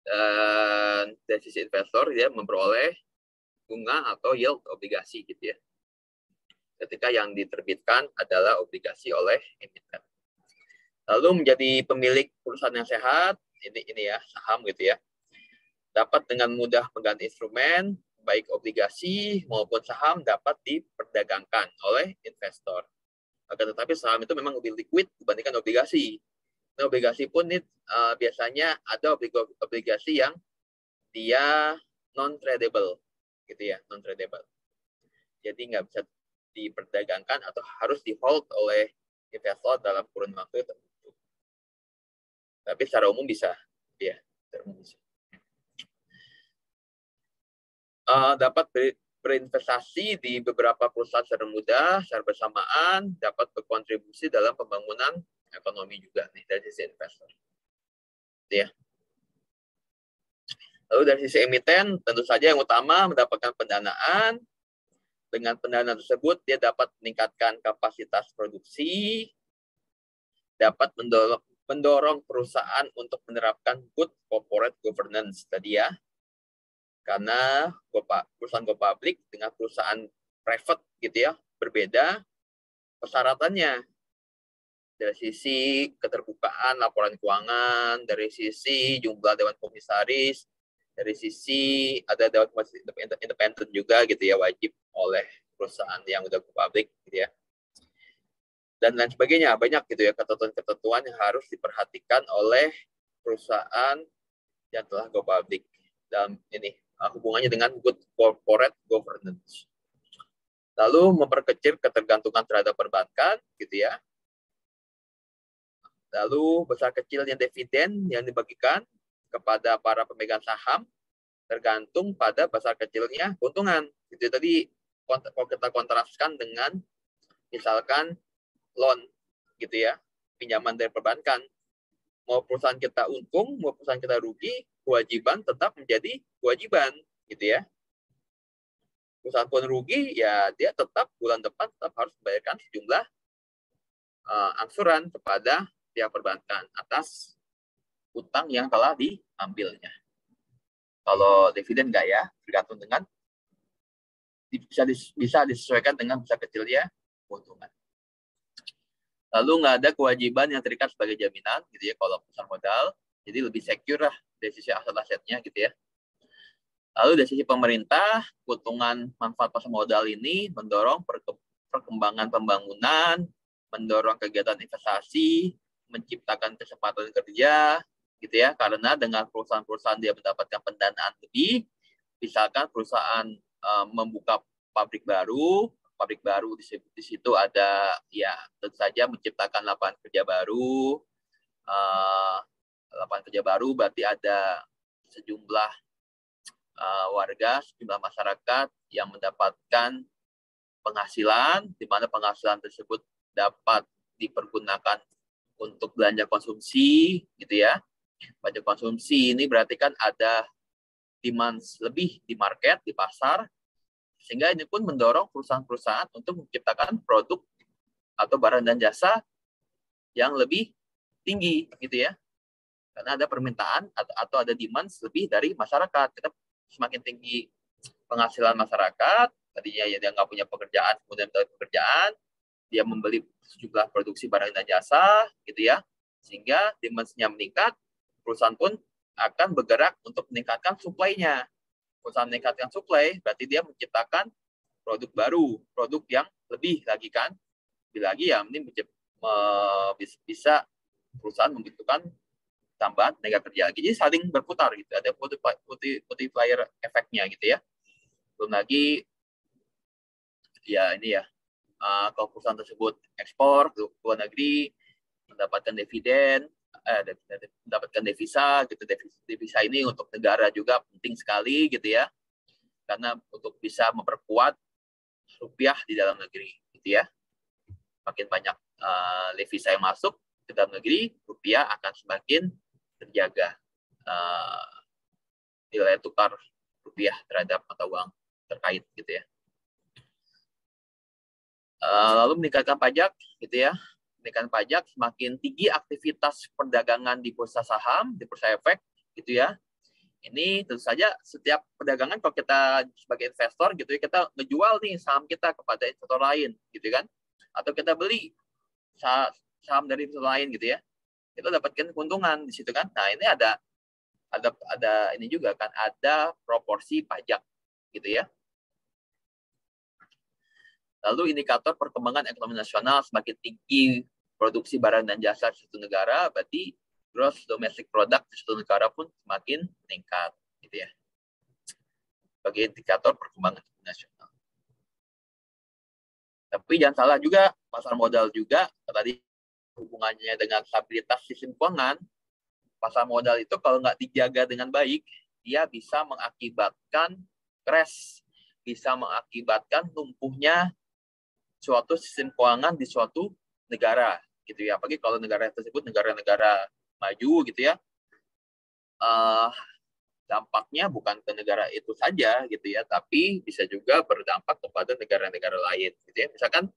S1: Dan dari sisi investor dia memperoleh bunga atau yield obligasi, gitu ya. Ketika yang diterbitkan adalah obligasi oleh emiten. Lalu menjadi pemilik perusahaan yang sehat, ini ya saham, gitu ya. Dapat dengan mudah mengganti instrumen, baik obligasi maupun saham dapat diperdagangkan oleh investor. Akan tetapi saham itu memang lebih liquid dibandingkan obligasi. Nah, obligasi pun ini biasanya ada obligasi yang dia non-tradable, gitu ya, non-tradable. Jadi nggak bisa diperdagangkan atau harus di-hold oleh investor dalam kurun waktu tertentu. Tapi secara umum bisa, ya, secara umum bisa. Dapat berinvestasi di beberapa perusahaan secara mudah, secara bersamaan, dapat berkontribusi dalam pembangunan ekonomi juga nih dari sisi investor. Ya. Lalu dari sisi emiten, tentu saja yang utama mendapatkan pendanaan. Dengan pendanaan tersebut, dia dapat meningkatkan kapasitas produksi, dapat mendorong perusahaan untuk menerapkan good corporate governance tadi ya. Karena perusahaan go public dengan perusahaan private, gitu ya, berbeda persyaratannya. Dari sisi keterbukaan laporan keuangan, dari sisi jumlah dewan komisaris, dari sisi ada dewan komisaris independen juga, gitu ya, wajib oleh perusahaan yang udah go public, gitu ya. Dan lain sebagainya, banyak, gitu ya, ketentuan-ketentuan yang harus diperhatikan oleh perusahaan yang telah go public dalam ini hubungannya dengan good corporate governance. Lalu memperkecil ketergantungan terhadap perbankan, gitu ya. Lalu besar kecilnya dividen yang dibagikan kepada para pemegang saham tergantung pada besar kecilnya keuntungan. Itu tadi kalau kita kontraskan dengan misalkan loan gitu ya, pinjaman dari perbankan. Mau perusahaan kita untung, mau perusahaan kita rugi, kewajiban tetap menjadi kewajiban gitu ya. Perusahaan pun rugi, ya dia tetap bulan depan tetap harus membayarkan sejumlah angsuran kepada pihak perbankan atas utang yang telah diambilnya. Kalau dividen enggak ya, tergantung dengan bisa disesuaikan dengan besar kecilnya keuntungan. Lalu nggak ada kewajiban yang terikat sebagai jaminan gitu ya kalau pasar modal, jadi lebih secure lah dari sisi aset-asetnya gitu ya. Lalu dari sisi pemerintah, keuntungan manfaat pasar modal ini mendorong perkembangan pembangunan, mendorong kegiatan investasi, menciptakan kesempatan kerja gitu ya, karena dengan perusahaan-perusahaan dia mendapatkan pendanaan lebih, misalkan perusahaan membuka pabrik baru di situ ada ya tentu saja menciptakan lapangan kerja baru. Lapangan kerja baru berarti ada sejumlah warga, sejumlah masyarakat yang mendapatkan penghasilan, di mana penghasilan tersebut dapat dipergunakan untuk belanja konsumsi gitu ya. Belanja konsumsi ini berarti kan ada demand lebih di market, di pasar, sehingga ini pun mendorong perusahaan-perusahaan untuk menciptakan produk atau barang dan jasa yang lebih tinggi gitu ya. Karena ada permintaan atau ada demand lebih dari masyarakat. Kita semakin tinggi penghasilan masyarakat, tadinya ya dia nggak punya pekerjaan, kemudian dapat pekerjaan, dia membeli sejumlah produksi barang dan jasa gitu ya. Sehingga demand-nya meningkat, perusahaan pun akan bergerak untuk meningkatkan supply-nya. Perusahaan meningkatkan supply, berarti dia menciptakan produk baru, produk yang lebih lagi kan. Lebih lagi ya, ini bisa perusahaan membutuhkan tambahan tenaga kerja. Jadi saling berputar gitu, ada multiplier efeknya gitu ya. Belum lagi, ya ini ya, kalau perusahaan tersebut ekspor ke luar negeri, mendapatkan dividen, mendapatkan devisa gitu. Devisa ini untuk negara juga penting sekali gitu ya, karena untuk bisa memperkuat rupiah di dalam negeri gitu ya. Makin banyak devisa yang masuk ke dalam negeri, rupiah akan semakin terjaga nilai tukar rupiah terhadap mata uang terkait gitu ya. Lalu meningkatkan pajak gitu ya. Meningkatkan pajak, semakin tinggi aktivitas perdagangan di bursa saham, di bursa efek gitu ya. Ini tentu saja setiap perdagangan kalau kita sebagai investor gitu ya, kita ngejual nih saham kita kepada investor lain gitu kan. Atau kita beli saham dari investor lain gitu ya. Kita dapatkan keuntungan di situ kan. Nah, ini ada ini juga kan, ada proporsi pajak gitu ya. Lalu indikator perkembangan ekonomi nasional, semakin tinggi produksi barang dan jasa di suatu negara, berarti gross domestic product di suatu negara pun semakin meningkat, gitu ya. Sebagai indikator perkembangan ekonomi nasional. Tapi jangan salah juga, pasar modal juga tadi hubungannya dengan stabilitas sistem keuangan. Pasar modal itu kalau nggak dijaga dengan baik, dia bisa mengakibatkan crash, bisa mengakibatkan lumpuhnya suatu sistem keuangan di suatu negara gitu ya. Apalagi kalau negara tersebut negara-negara maju gitu ya, dampaknya bukan ke negara itu saja gitu ya, tapi bisa juga berdampak kepada negara-negara lain gitu ya. Misalkan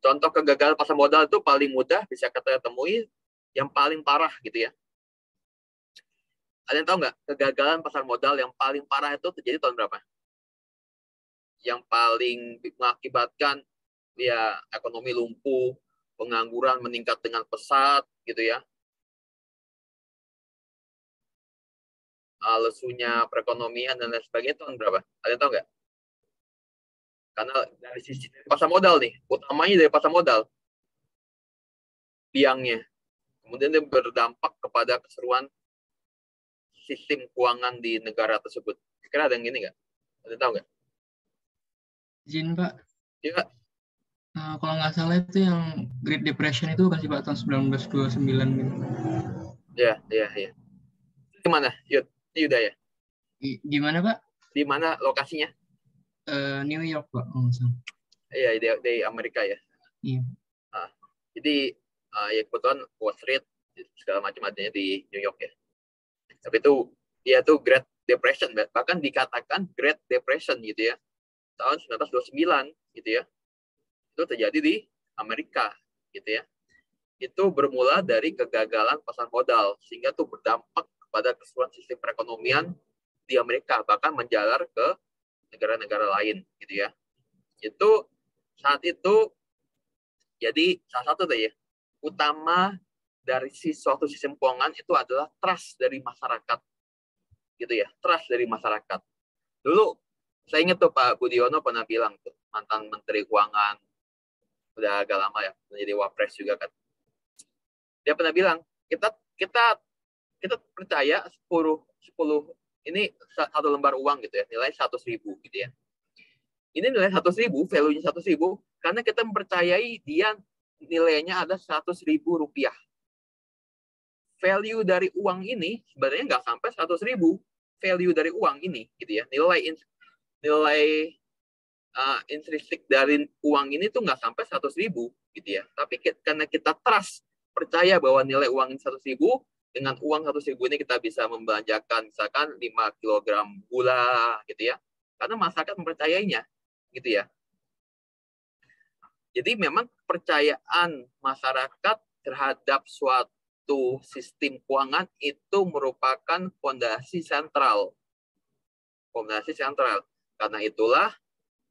S1: contoh kegagalan pasar modal itu paling mudah bisa kita temui yang paling parah gitu ya. Ada yang tahu nggak kegagalan pasar modal yang paling parah itu terjadi tahun berapa? Yang paling mengakibatkan ya ekonomi lumpuh, pengangguran meningkat dengan pesat gitu ya. Lesunya perekonomian dan lain sebagainya tahun berapa? Ada yang tahu nggak? Karena dari sisi pasar modal nih, utamanya dari pasar modal, biangnya. Kemudian dia berdampak kepada keseruan sistem keuangan di negara tersebut. Kira ada yang gini nggak? Ada yang tahu nggak?
S7: Izin Pak.
S1: Iya.
S7: Kalau nggak salah itu yang Great Depression itu kasih Pak tahun 1929 gitu.
S1: Iya. Di mana? Yuda ya?
S7: Gimana Pak?
S1: Di mana lokasinya?
S7: New York Pak.
S1: Iya, di Amerika ya.
S7: Iya.
S1: Nah, jadi ya kebetulan Wall Street segala macam adanya di New York ya. Tapi itu dia tuh Great Depression, bahkan dikatakan Great Depression gitu ya, tahun 1929 gitu ya. Itu terjadi di Amerika gitu ya. Itu bermula dari kegagalan pasar modal sehingga itu berdampak kepada keseluruhan sistem perekonomian di Amerika, bahkan menjalar ke negara-negara lain gitu ya. Itu saat itu jadi salah satu deh ya utama dari suatu sistem keuangan itu adalah trust dari masyarakat gitu ya, trust dari masyarakat. Dulu saya ingat tuh Pak Budiono pernah bilang tuh, mantan Menteri Keuangan udah agak lama ya, menjadi Wapres juga kan. Dia pernah bilang, kita percaya 10 ini satu lembar uang gitu ya, nilai 100.000 gitu ya. Ini nilai 100.000, value-nya 100.000 karena kita mempercayai dia nilainya ada 100.000 rupiah. Value dari uang ini sebenarnya nggak sampai 100.000. Value dari uang ini gitu ya, nilai intrinsik dari uang ini tuh nggak sampai 100.000 gitu ya. Tapi karena kita trust, percaya bahwa nilai uang 100.000, dengan uang 100.000 ini kita bisa membelanjakan misalkan 5 kg gula gitu ya. Karena masyarakat mempercayainya gitu ya. Jadi memang kepercayaan masyarakat terhadap suatu sistem keuangan itu merupakan fondasi sentral. Fondasi sentral. Karena itulah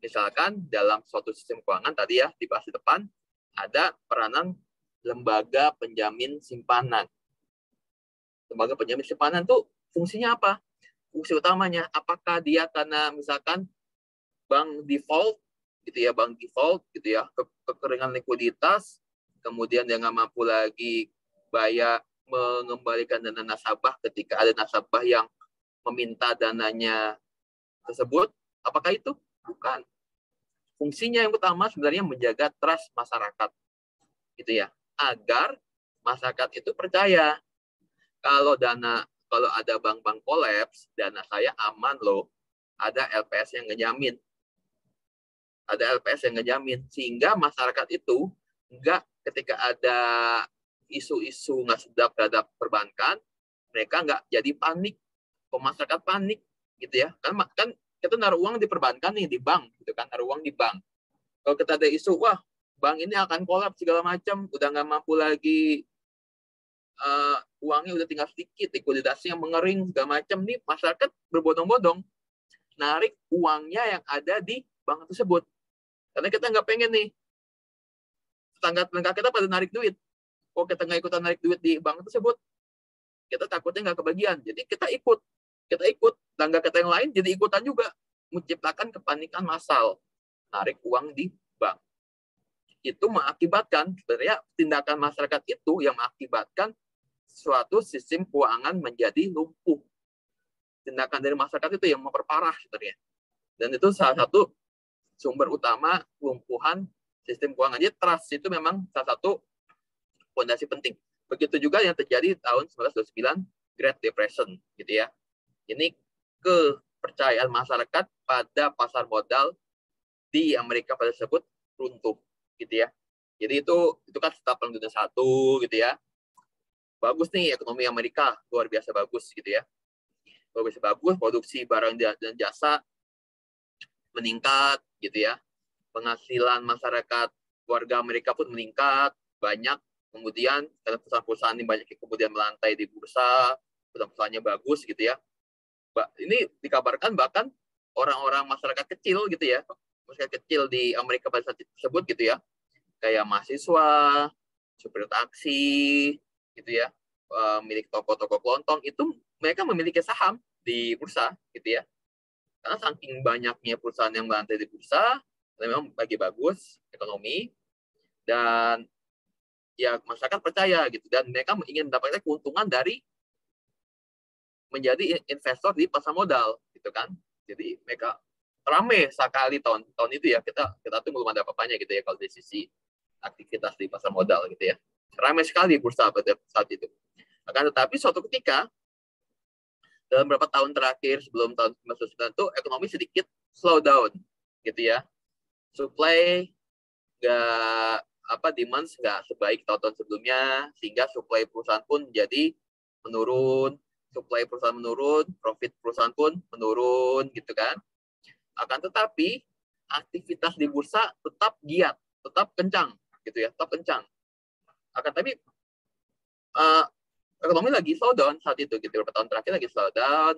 S1: misalkan dalam suatu sistem keuangan tadi ya dibahas di depan ada peranan lembaga penjamin simpanan. Lembaga penjamin simpanan itu fungsinya apa? Fungsi utamanya apakah dia karena misalkan bank default gitu ya, kekeringan likuiditas, kemudian dia nggak mampu lagi bayar mengembalikan dana nasabah ketika ada nasabah yang meminta dananya tersebut, apakah itu? Bukan. Fungsinya yang utama sebenarnya menjaga trust masyarakat gitu ya, agar masyarakat itu percaya kalau ada bank-bank kolaps, dana saya aman loh, ada LPS yang ngejamin. Ada LPS yang ngejamin, sehingga masyarakat itu enggak ketika ada isu-isu nggak sedap terhadap perbankan, mereka nggak jadi panik. Masyarakat panik gitu ya, kan kita naruh uang di perbankan nih, di bank gitu kan, naruh uang di bank. Kalau kita ada isu, wah bank ini akan kolaps segala macam, udah nggak mampu lagi, uangnya udah tinggal sedikit, likuiditasnya mengering segala macam, nih masyarakat berbondong-bondong narik uangnya yang ada di bank tersebut. Karena kita nggak pengen nih tetangga kita pada narik duit. Kalau kita nggak ikutan narik duit di bank tersebut, kita takutnya nggak kebagian. Jadi kita ikut. Tetangga kita yang lain jadi ikutan juga, menciptakan kepanikan massal, narik uang di bank. Itu mengakibatkan sebenarnya tindakan masyarakat itu yang mengakibatkan suatu sistem keuangan menjadi lumpuh. Tindakan dari masyarakat itu yang memperparah sebenarnya. Dan itu salah satu sumber utama kelumpuhan sistem keuangan. Jadi trust itu memang salah satu fondasi penting. Begitu juga yang terjadi tahun 1929 Great Depression gitu ya. Ini kepercayaan masyarakat pada pasar modal di Amerika pada tersebut runtuh gitu ya. Jadi itu kan setelah Perang Dunia I gitu ya. Bagus nih ekonomi Amerika, luar biasa bagus gitu ya. Luar biasa bagus, produksi barang dan jasa meningkat gitu ya. Penghasilan masyarakat warga Amerika pun meningkat banyak. Kemudian karena perusahaan-perusahaan ini banyak yang kemudian melantai di bursa, perusahaan-perusahaannya bagus gitu ya. Ini dikabarkan bahkan orang-orang masyarakat kecil gitu ya, masyarakat kecil di Amerika pada saat tersebut gitu ya, kayak mahasiswa, supir taksi gitu ya, milik toko-toko kelontong, itu mereka memiliki saham di bursa gitu ya. Karena saking banyaknya perusahaan yang melantai di bursa, memang lagi bagus ekonomi, dan ya masyarakat percaya gitu, dan mereka ingin mendapatkan keuntungan dari menjadi investor di pasar modal gitu kan. Jadi mereka rame sekali tahun itu ya, kita tuh belum ada apa-apanya gitu ya kalau dari sisi aktivitas di pasar modal gitu ya. Ramai sekali bursa pada saat itu. Akan tetapi suatu ketika dalam beberapa tahun terakhir sebelum tahun 1999 itu ekonomi sedikit slow down gitu ya. Supply nggak demand nggak sebaik tahun sebelumnya, sehingga supply perusahaan pun jadi menurun, supply perusahaan menurun, profit perusahaan pun menurun gitu kan. Akan tetapi aktivitas di bursa tetap giat, tetap kencang gitu ya, tetap kencang. Akan tetapi ekonomi lagi slow down saat itu gitu, beberapa tahun terakhir lagi slow down.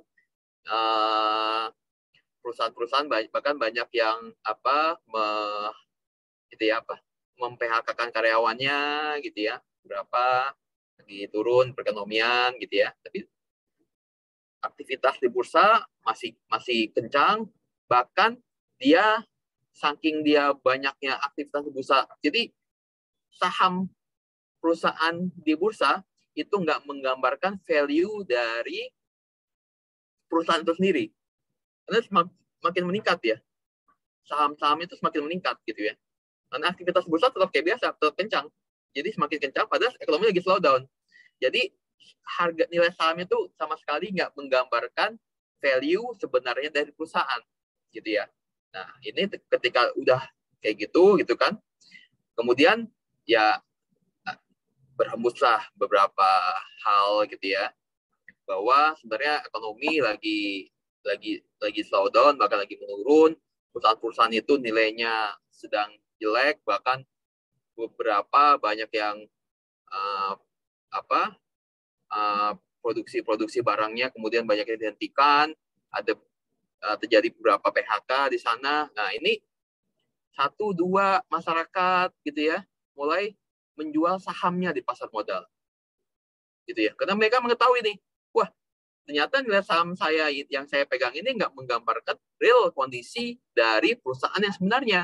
S1: Perusahaan-perusahaan bahkan banyak yang mem-PHK-kan karyawannya gitu ya, berapa lagi turun perekonomian gitu ya, tapi aktivitas di bursa masih kencang, bahkan dia saking dia banyaknya aktivitas di bursa, jadi saham perusahaan di bursa itu nggak menggambarkan value dari perusahaan itu sendiri. Karena semakin meningkat ya, saham-saham itu semakin meningkat gitu ya. Karena aktivitas bursa tetap kayak biasa, tetap kencang. Jadi semakin kencang, padahal ekonomi lagi slow down. Jadi harga nilai saham itu sama sekali nggak menggambarkan value sebenarnya dari perusahaan, gitu ya. Nah ini ketika udah kayak gitu kan, kemudian ya berhembuslah beberapa hal gitu ya, bahwa sebenarnya ekonomi lagi slow down, bahkan lagi menurun. Perusahaan-perusahaan itu nilainya sedang jelek, bahkan beberapa banyak yang produksi barangnya kemudian banyak yang dihentikan, ada terjadi beberapa PHK di sana. Nah ini 1-2 masyarakat gitu ya mulai menjual sahamnya di pasar modal gitu ya, karena mereka mengetahui nih, wah ternyata nilai saham saya yang saya pegang ini nggak menggambarkan real kondisi dari perusahaan yang sebenarnya.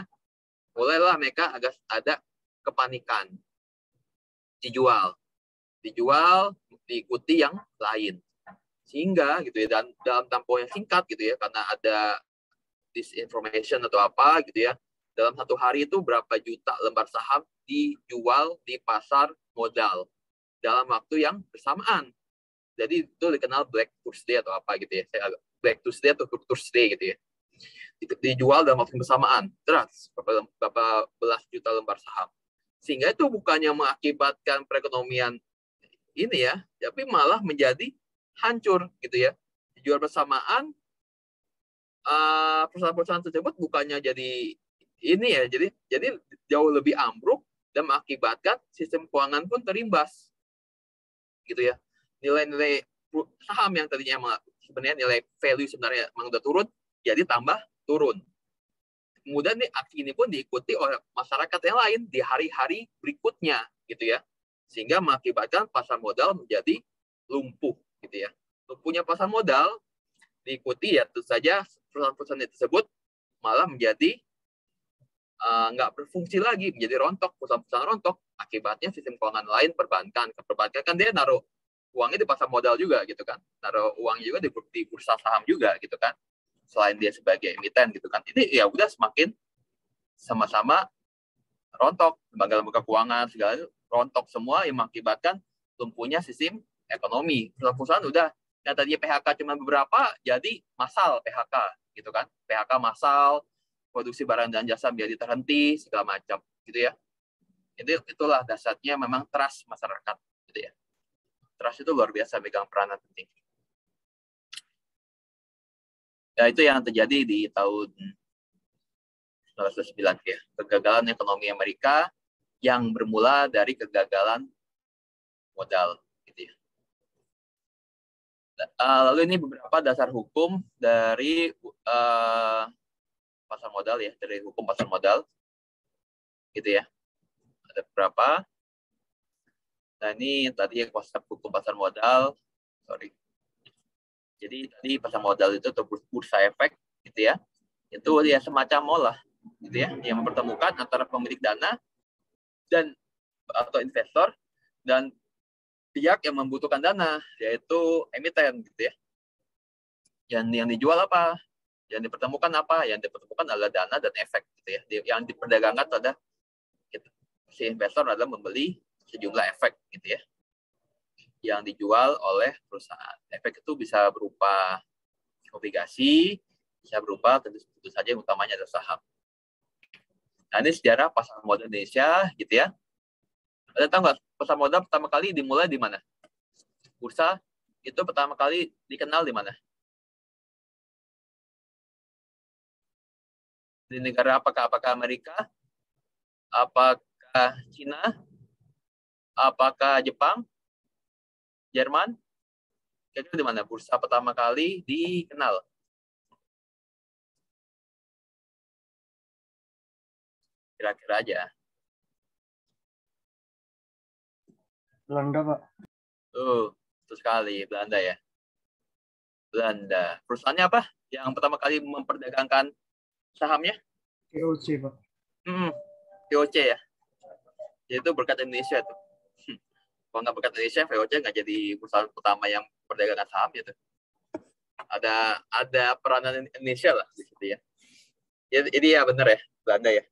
S1: Mulailah mereka agak ada kepanikan, dijual, diikuti yang lain, sehingga gitu ya, dan dalam tempo yang singkat gitu ya, karena ada disinformation atau apa gitu ya, dalam satu hari itu berapa juta lembar saham dijual di pasar modal dalam waktu yang bersamaan. Jadi itu dikenal Black Tuesday atau apa gitu ya. Black Tuesday atau Thursday gitu ya. Dijual dalam waktu bersamaan. Terus berapa belas juta lembar saham. Sehingga itu bukannya mengakibatkan perekonomian ini ya, tapi malah menjadi hancur gitu ya. Dijual bersamaan, perusahaan-perusahaan tersebut bukannya jadi ini ya, jadi jauh lebih ambruk dan mengakibatkan sistem keuangan pun terimbas. Gitu ya. Nilai-nilai saham yang tadinya sebenarnya nilai value sebenarnya memang udah turun, jadi tambah turun. Kemudian nih aksi ini pun diikuti oleh masyarakat yang lain di hari-hari berikutnya, gitu ya, sehingga mengakibatkan pasar modal menjadi lumpuh, gitu ya. Lumpuhnya pasar modal diikuti ya tentu saja perusahaan-perusahaan tersebut malah menjadi nggak berfungsi lagi, menjadi rontok, perusahaan-perusahaan rontok. Akibatnya sistem keuangan lain, perbankan kan dia naruh uangnya di pasar modal juga gitu kan, naruh uang juga di bursa saham juga gitu kan, selain dia sebagai emiten gitu kan. Ini ya udah semakin sama-sama rontok, lembaga-lembaga keuangan segala rontok semua, yang mengakibatkan lumpuhnya sistem ekonomi. Perusahaan udah yang tadinya PHK cuma beberapa jadi massal PHK gitu kan, PHK massal, produksi barang dan jasa menjadi terhenti segala macam gitu ya. Itulah dasarnya memang trust masyarakat gitu ya. Trust itu luar biasa megang peranan penting. Ya itu yang terjadi di tahun 1909 ya, kegagalan ekonomi Amerika yang bermula dari kegagalan modal gitu ya. Lalu ini beberapa dasar hukum dari pasar modal ya, dari hukum pasar modal gitu ya. Ada beberapa. Nah ini tadi konsep hukum pasar modal, Jadi tadi pasar modal itu atau bursa efek gitu ya, itu ya semacam mall lah gitu ya, yang mempertemukan antara pemilik dana dan atau investor dan pihak yang membutuhkan dana, yaitu emiten gitu ya. Yang dijual apa? Yang dipertemukan apa? Yang dipertemukan adalah dana dan efek gitu ya. Yang diperdagangkan adalah gitu. Si investor adalah membeli sejumlah efek gitu ya, yang dijual oleh perusahaan. Efek itu bisa berupa obligasi, bisa berupa tentu saja yang utamanya adalah saham. Nah ini sejarah pasar modal Indonesia gitu ya. Ada tahu nggak pasar modal pertama kali dimulai di mana? Bursa itu pertama kali dikenal di mana? Di negara apakah? Apakah Amerika? Apakah Cina? Apakah Jepang? Jerman? Kira-kira di mana bursa pertama kali dikenal? Kira-kira aja.
S2: Belanda, Pak.
S1: Betul sekali, Belanda ya. Belanda. Perusahaannya apa? Yang pertama kali memperdagangkan sahamnya?
S2: VOC, Pak.
S1: VOC ya. Itu berkat Indonesia tuh. Kalau nggak berkat Indonesia, VOC nggak jadi perusahaan utama yang perdagangan saham gitu. Ada peranan Indonesia lah di situ ya. Jadi ya benar ya, Belanda ya.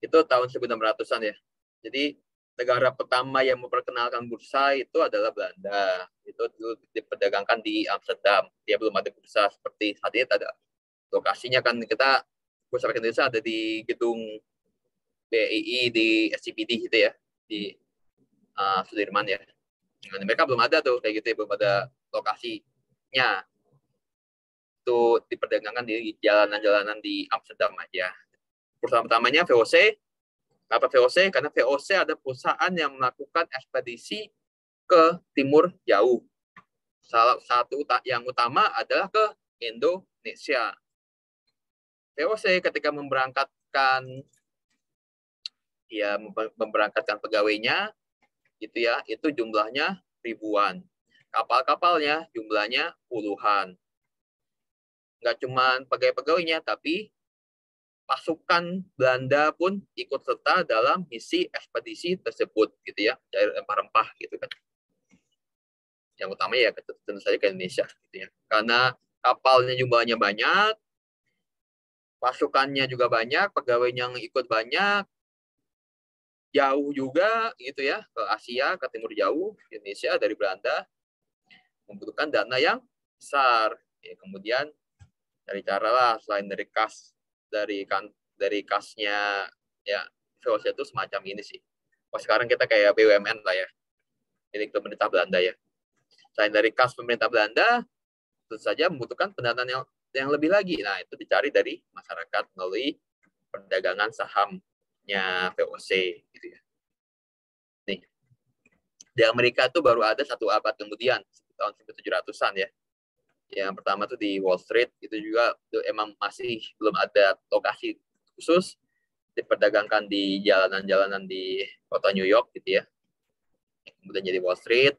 S1: Itu tahun 1600-an ya. Jadi negara pertama yang memperkenalkan bursa itu adalah Belanda. Itu dulu diperdagangkan di Amsterdam. Dia belum ada bursa seperti saat ini ada. Lokasinya kan kita Bursa Efek Indonesia ada di gedung BII di SCBD gitu ya, di Sudirman ya. Nah, mereka belum ada tuh kayak gitu ya, belum ada lokasinya. Itu diperdagangkan di jalanan-jalanan di Amsterdam aja. Perusahaan pertamanya VOC. Kenapa VOC? Karena VOC ada perusahaan yang melakukan ekspedisi ke timur jauh. Salah satu yang utama adalah ke Indonesia. VOC ketika memberangkatkan pegawainya gitu ya, itu jumlahnya ribuan. Kapal-kapalnya jumlahnya puluhan. Nggak cuma pegawai-pegawainya, tapi pasukan Belanda pun ikut serta dalam misi ekspedisi tersebut gitu ya, cari rempah-rempah gitu kan. Yang utama ya tentu saja ke Indonesia gitu ya. Karena kapalnya jumlahnya banyak, pasukannya juga banyak, pegawainya yang ikut banyak, jauh juga gitu ya, ke Asia, ke timur jauh, Indonesia dari Belanda membutuhkan dana yang besar. Ya, kemudian cari cara lah selain dari kas, dari kasnya ya VOC itu semacam ini sih. Sekarang kita kayak BUMN lah ya, milik pemerintah Belanda ya. Selain dari kas pemerintah Belanda, tentu saja membutuhkan pendanaan yang lebih lagi. Nah, itu dicari dari masyarakat melalui perdagangan sahamnya VOC gitu ya. Nih, di Amerika itu baru ada 1 abad kemudian, tahun 1700-an ya. Yang pertama tuh di Wall Street, itu juga emang masih belum ada lokasi khusus, diperdagangkan di jalanan-jalanan di kota New York gitu ya. Kemudian jadi Wall Street.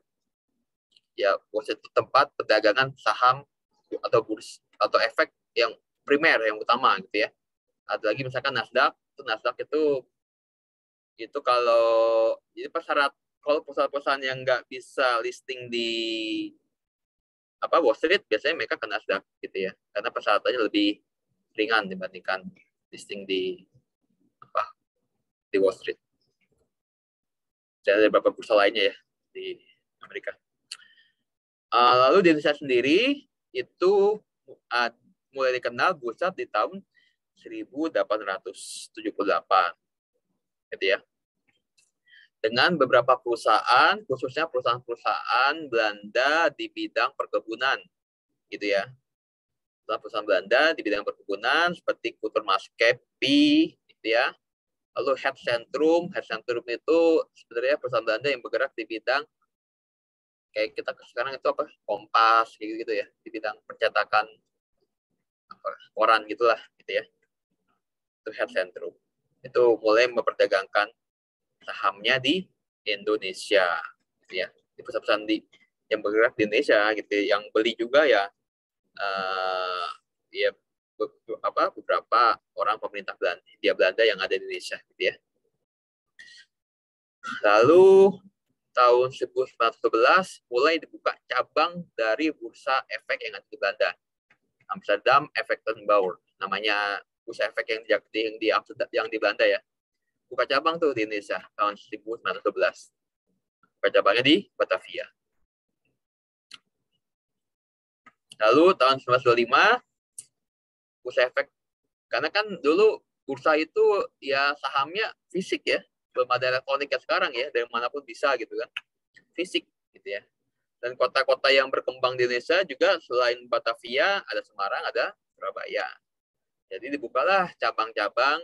S1: Ya, Wall Street itu tempat perdagangan saham atau burs atau efek yang primer, yang utama gitu ya. Ada lagi misalkan Nasdaq itu kalau jadi persyarat kalau perusahaan-perusahaan yang nggak bisa listing di Wall Street, biasanya mereka ke Nasdaq gitu ya, karena persyaratannya lebih ringan dibandingkan listing di Wall Street. Dan ada beberapa bursa lainnya ya di Amerika. Lalu di Indonesia sendiri itu mulai dikenal bursa di tahun 1878 gitu ya. Dengan beberapa perusahaan, khususnya perusahaan-perusahaan Belanda di bidang perkebunan, gitu ya. Perusahaan Belanda di bidang perkebunan seperti Kutermaskepi, gitu ya. Lalu Head Centrum itu sebenarnya perusahaan Belanda yang bergerak di bidang kayak kita sekarang itu Kompas, gitu ya, di bidang percetakan koran gitulah, gitu ya. Itu Head Centrum. Itu mulai memperdagangkan sahamnya di Indonesia gitu ya, di perusahaan yang bergerak di Indonesia gitu, yang beli juga ya beberapa orang pemerintah Belanda yang ada di Indonesia gitu ya. Lalu tahun 1911 mulai dibuka cabang dari bursa efek yang ada di Belanda, Amsterdam Effectenbeurs, namanya bursa efek yang di Amsterdam, yang di Belanda ya. Buka cabang tuh di Indonesia tahun 1912. Buka cabangnya di Batavia. Lalu tahun 1925 bursa efek, karena kan dulu bursa itu ya sahamnya fisik ya, belum ada elektronik kayak sekarang ya, dari manapun bisa gitu kan, fisik gitu ya. Dan kota-kota yang berkembang di Indonesia juga selain Batavia, ada Semarang, ada Surabaya. Jadi dibukalah cabang-cabang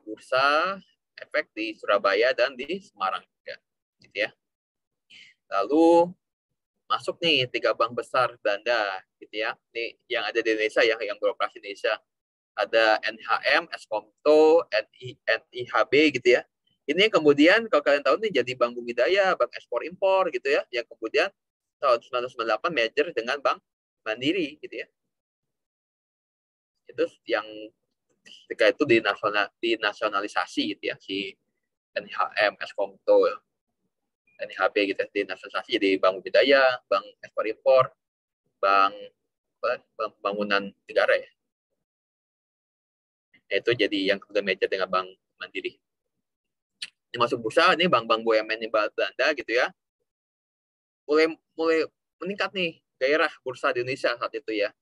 S1: bursa efek di Surabaya dan di Semarang juga, gitu ya. Lalu masuk nih 3 bank besar Belanda, gitu ya. Ini yang ada di Indonesia ya, yang beroperasi di Indonesia. Ada NHM, Eskomto, NIHB gitu ya. Ini yang kemudian kalau kalian tahu nih jadi Bank Bumidaya, Bank Ekspor Impor gitu ya, yang kemudian tahun 1998 merger dengan Bank Mandiri gitu ya. Itu yang ketika itu dinasionalisasi gitu ya, si NHM, Eskomto, NIHB gitu ya, dinasionalisasi jadi Bank Bumidaya, Bank Ekspor Impor, Bank Pembangunan Negara ya. Itu jadi yang kemudian merger dengan Bank Mandiri. Ini masuk bursa, ini bank-bank BUMN di Belanda gitu ya. Mulai meningkat nih gairah bursa di Indonesia saat itu ya.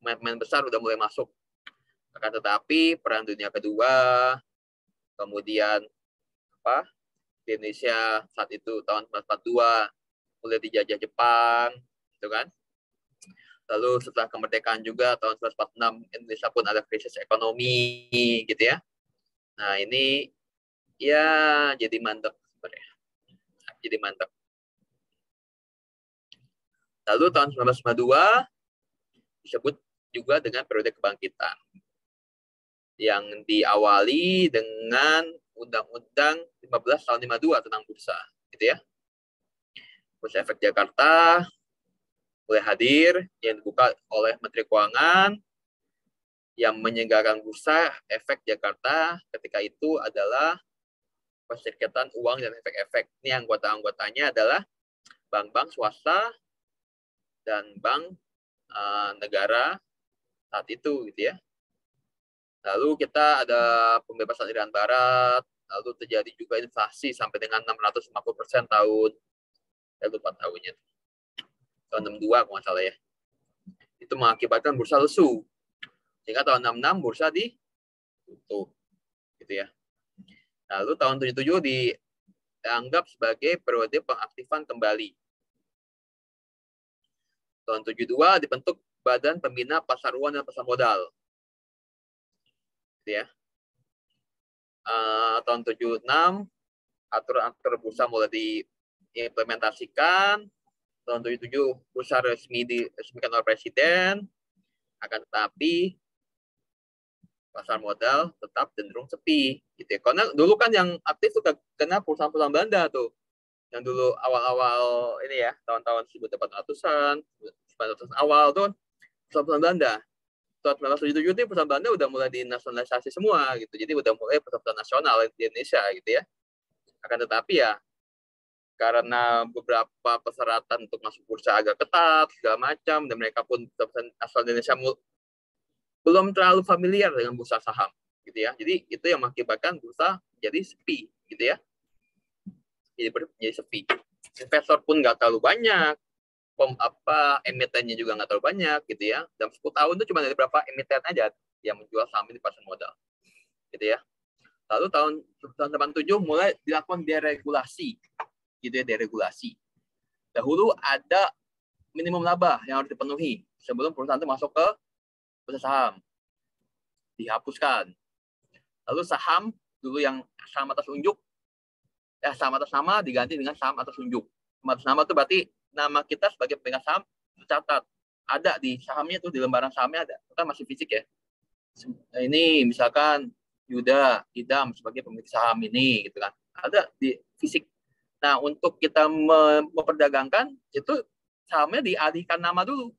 S1: Pemain besar udah mulai masuk. Akan tetapi Perang Dunia Kedua, kemudian di Indonesia saat itu tahun 1942 mulai dijajah Jepang, gitu kan. Lalu setelah kemerdekaan juga tahun 1946 Indonesia pun ada krisis ekonomi, gitu ya. Nah ini ya jadi mantap sebenarnya. Jadi mantap. Lalu tahun 1952 disebut juga dengan periode kebangkitan yang diawali dengan Undang-Undang 15 tahun 52 tentang bursa, gitu ya. Bursa Efek Jakarta mulai hadir yang dibuka oleh Menteri Keuangan yang menyelenggarakan Bursa Efek Jakarta ketika itu adalah Perserikatan Uang dan Efek-Efek. Ini anggota-anggotanya adalah bank-bank swasta dan bank negara saat itu, gitu ya. Lalu kita ada pembebasan Irian Barat, lalu terjadi juga inflasi sampai dengan 650% tahun, saya lupa tahunnya, tahun 62 kalau nggak salah ya. Itu mengakibatkan bursa lesu. Sehingga tahun 66 bursa ditutup, gitu ya. Lalu tahun 77 dianggap sebagai periode pengaktifan kembali. Tahun 72 dibentuk Badan Pembina Pasar Uang dan Pasar Modal. Gitu ya. Tahun 76 aturan-aturan bursa mulai diimplementasikan. Tahun 77 bursa resmi diresmikan oleh Presiden. Akan tetapi pasar modal tetap cenderung sepi, gitu ya. Karena dulu kan yang aktif tuh kena perusahaan-perusahaan Belanda tuh, yang dulu awal-awal ini ya, tahun-tahun 1800-an, 1900 awal tuh perusahaan Belanda. Tahun 1977 itu perusahaan Belanda udah mulai dinasionalisasi semua, gitu. Jadi udah mulai perusahaan nasional di Indonesia, gitu ya. Akan tetapi ya, karena beberapa persyaratan untuk masuk bursa agak ketat, segala macam, dan mereka pun perusahaan asal Indonesia belum terlalu familiar dengan bursa saham, gitu ya. Jadi itu yang mengakibatkan bursa jadi sepi, gitu ya. Jadi sepi. Investor pun nggak terlalu banyak, emitennya juga nggak terlalu banyak, gitu ya. Dalam 10 tahun itu cuma ada beberapa emiten aja yang menjual saham di pasar modal, gitu ya. Lalu tahun 87 mulai dilakukan deregulasi, gitu ya, deregulasi. Dahulu ada minimum laba yang harus dipenuhi sebelum perusahaan itu masuk ke bursa saham, dihapuskan. Lalu saham dulu yang saham atas unjuk, saham atas nama diganti dengan saham atas unjuk. Saham atas nama itu berarti nama kita sebagai pemegang saham tercatat, ada di sahamnya tuh, di lembaran sahamnya ada, kan masih fisik ya. Ini misalkan Yuda, Idam sebagai pemilik saham ini, gitu kan, ada di fisik. Nah untuk kita memperdagangkan itu sahamnya dialihkan nama dulu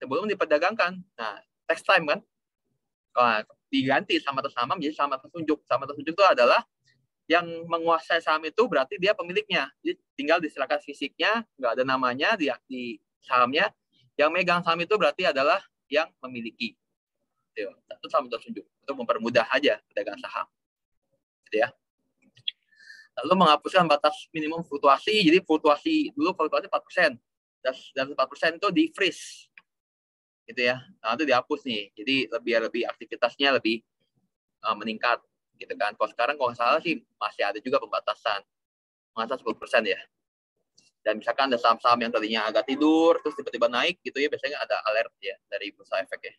S1: sebelum diperdagangkan. Nah text time kan, diganti saham atas nama menjadi saham atas unjuk. Saham atas unjuk itu adalah yang menguasai saham itu berarti dia pemiliknya. Jadi tinggal diserahkan fisiknya, nggak ada namanya di sahamnya. Yang megang saham itu berarti adalah yang memiliki. Itu saham atas unjuk. Untuk mempermudah aja pedagang saham. Gitu ya. Lalu menghapuskan batas minimum fluktuasi. Jadi dulu fluktuasi 4%. Dan 4% itu di freeze. Gitu ya. Nah, itu dihapus nih. Jadi lebih aktivitasnya lebih meningkat. gitu kan. Kalau sekarang kalau nggak salah sih masih ada juga pembatasan, masa 10% ya. Dan misalkan ada saham-saham yang tadinya agak tidur, terus tiba-tiba naik gitu ya, biasanya ada alert ya dari bursa efek ya.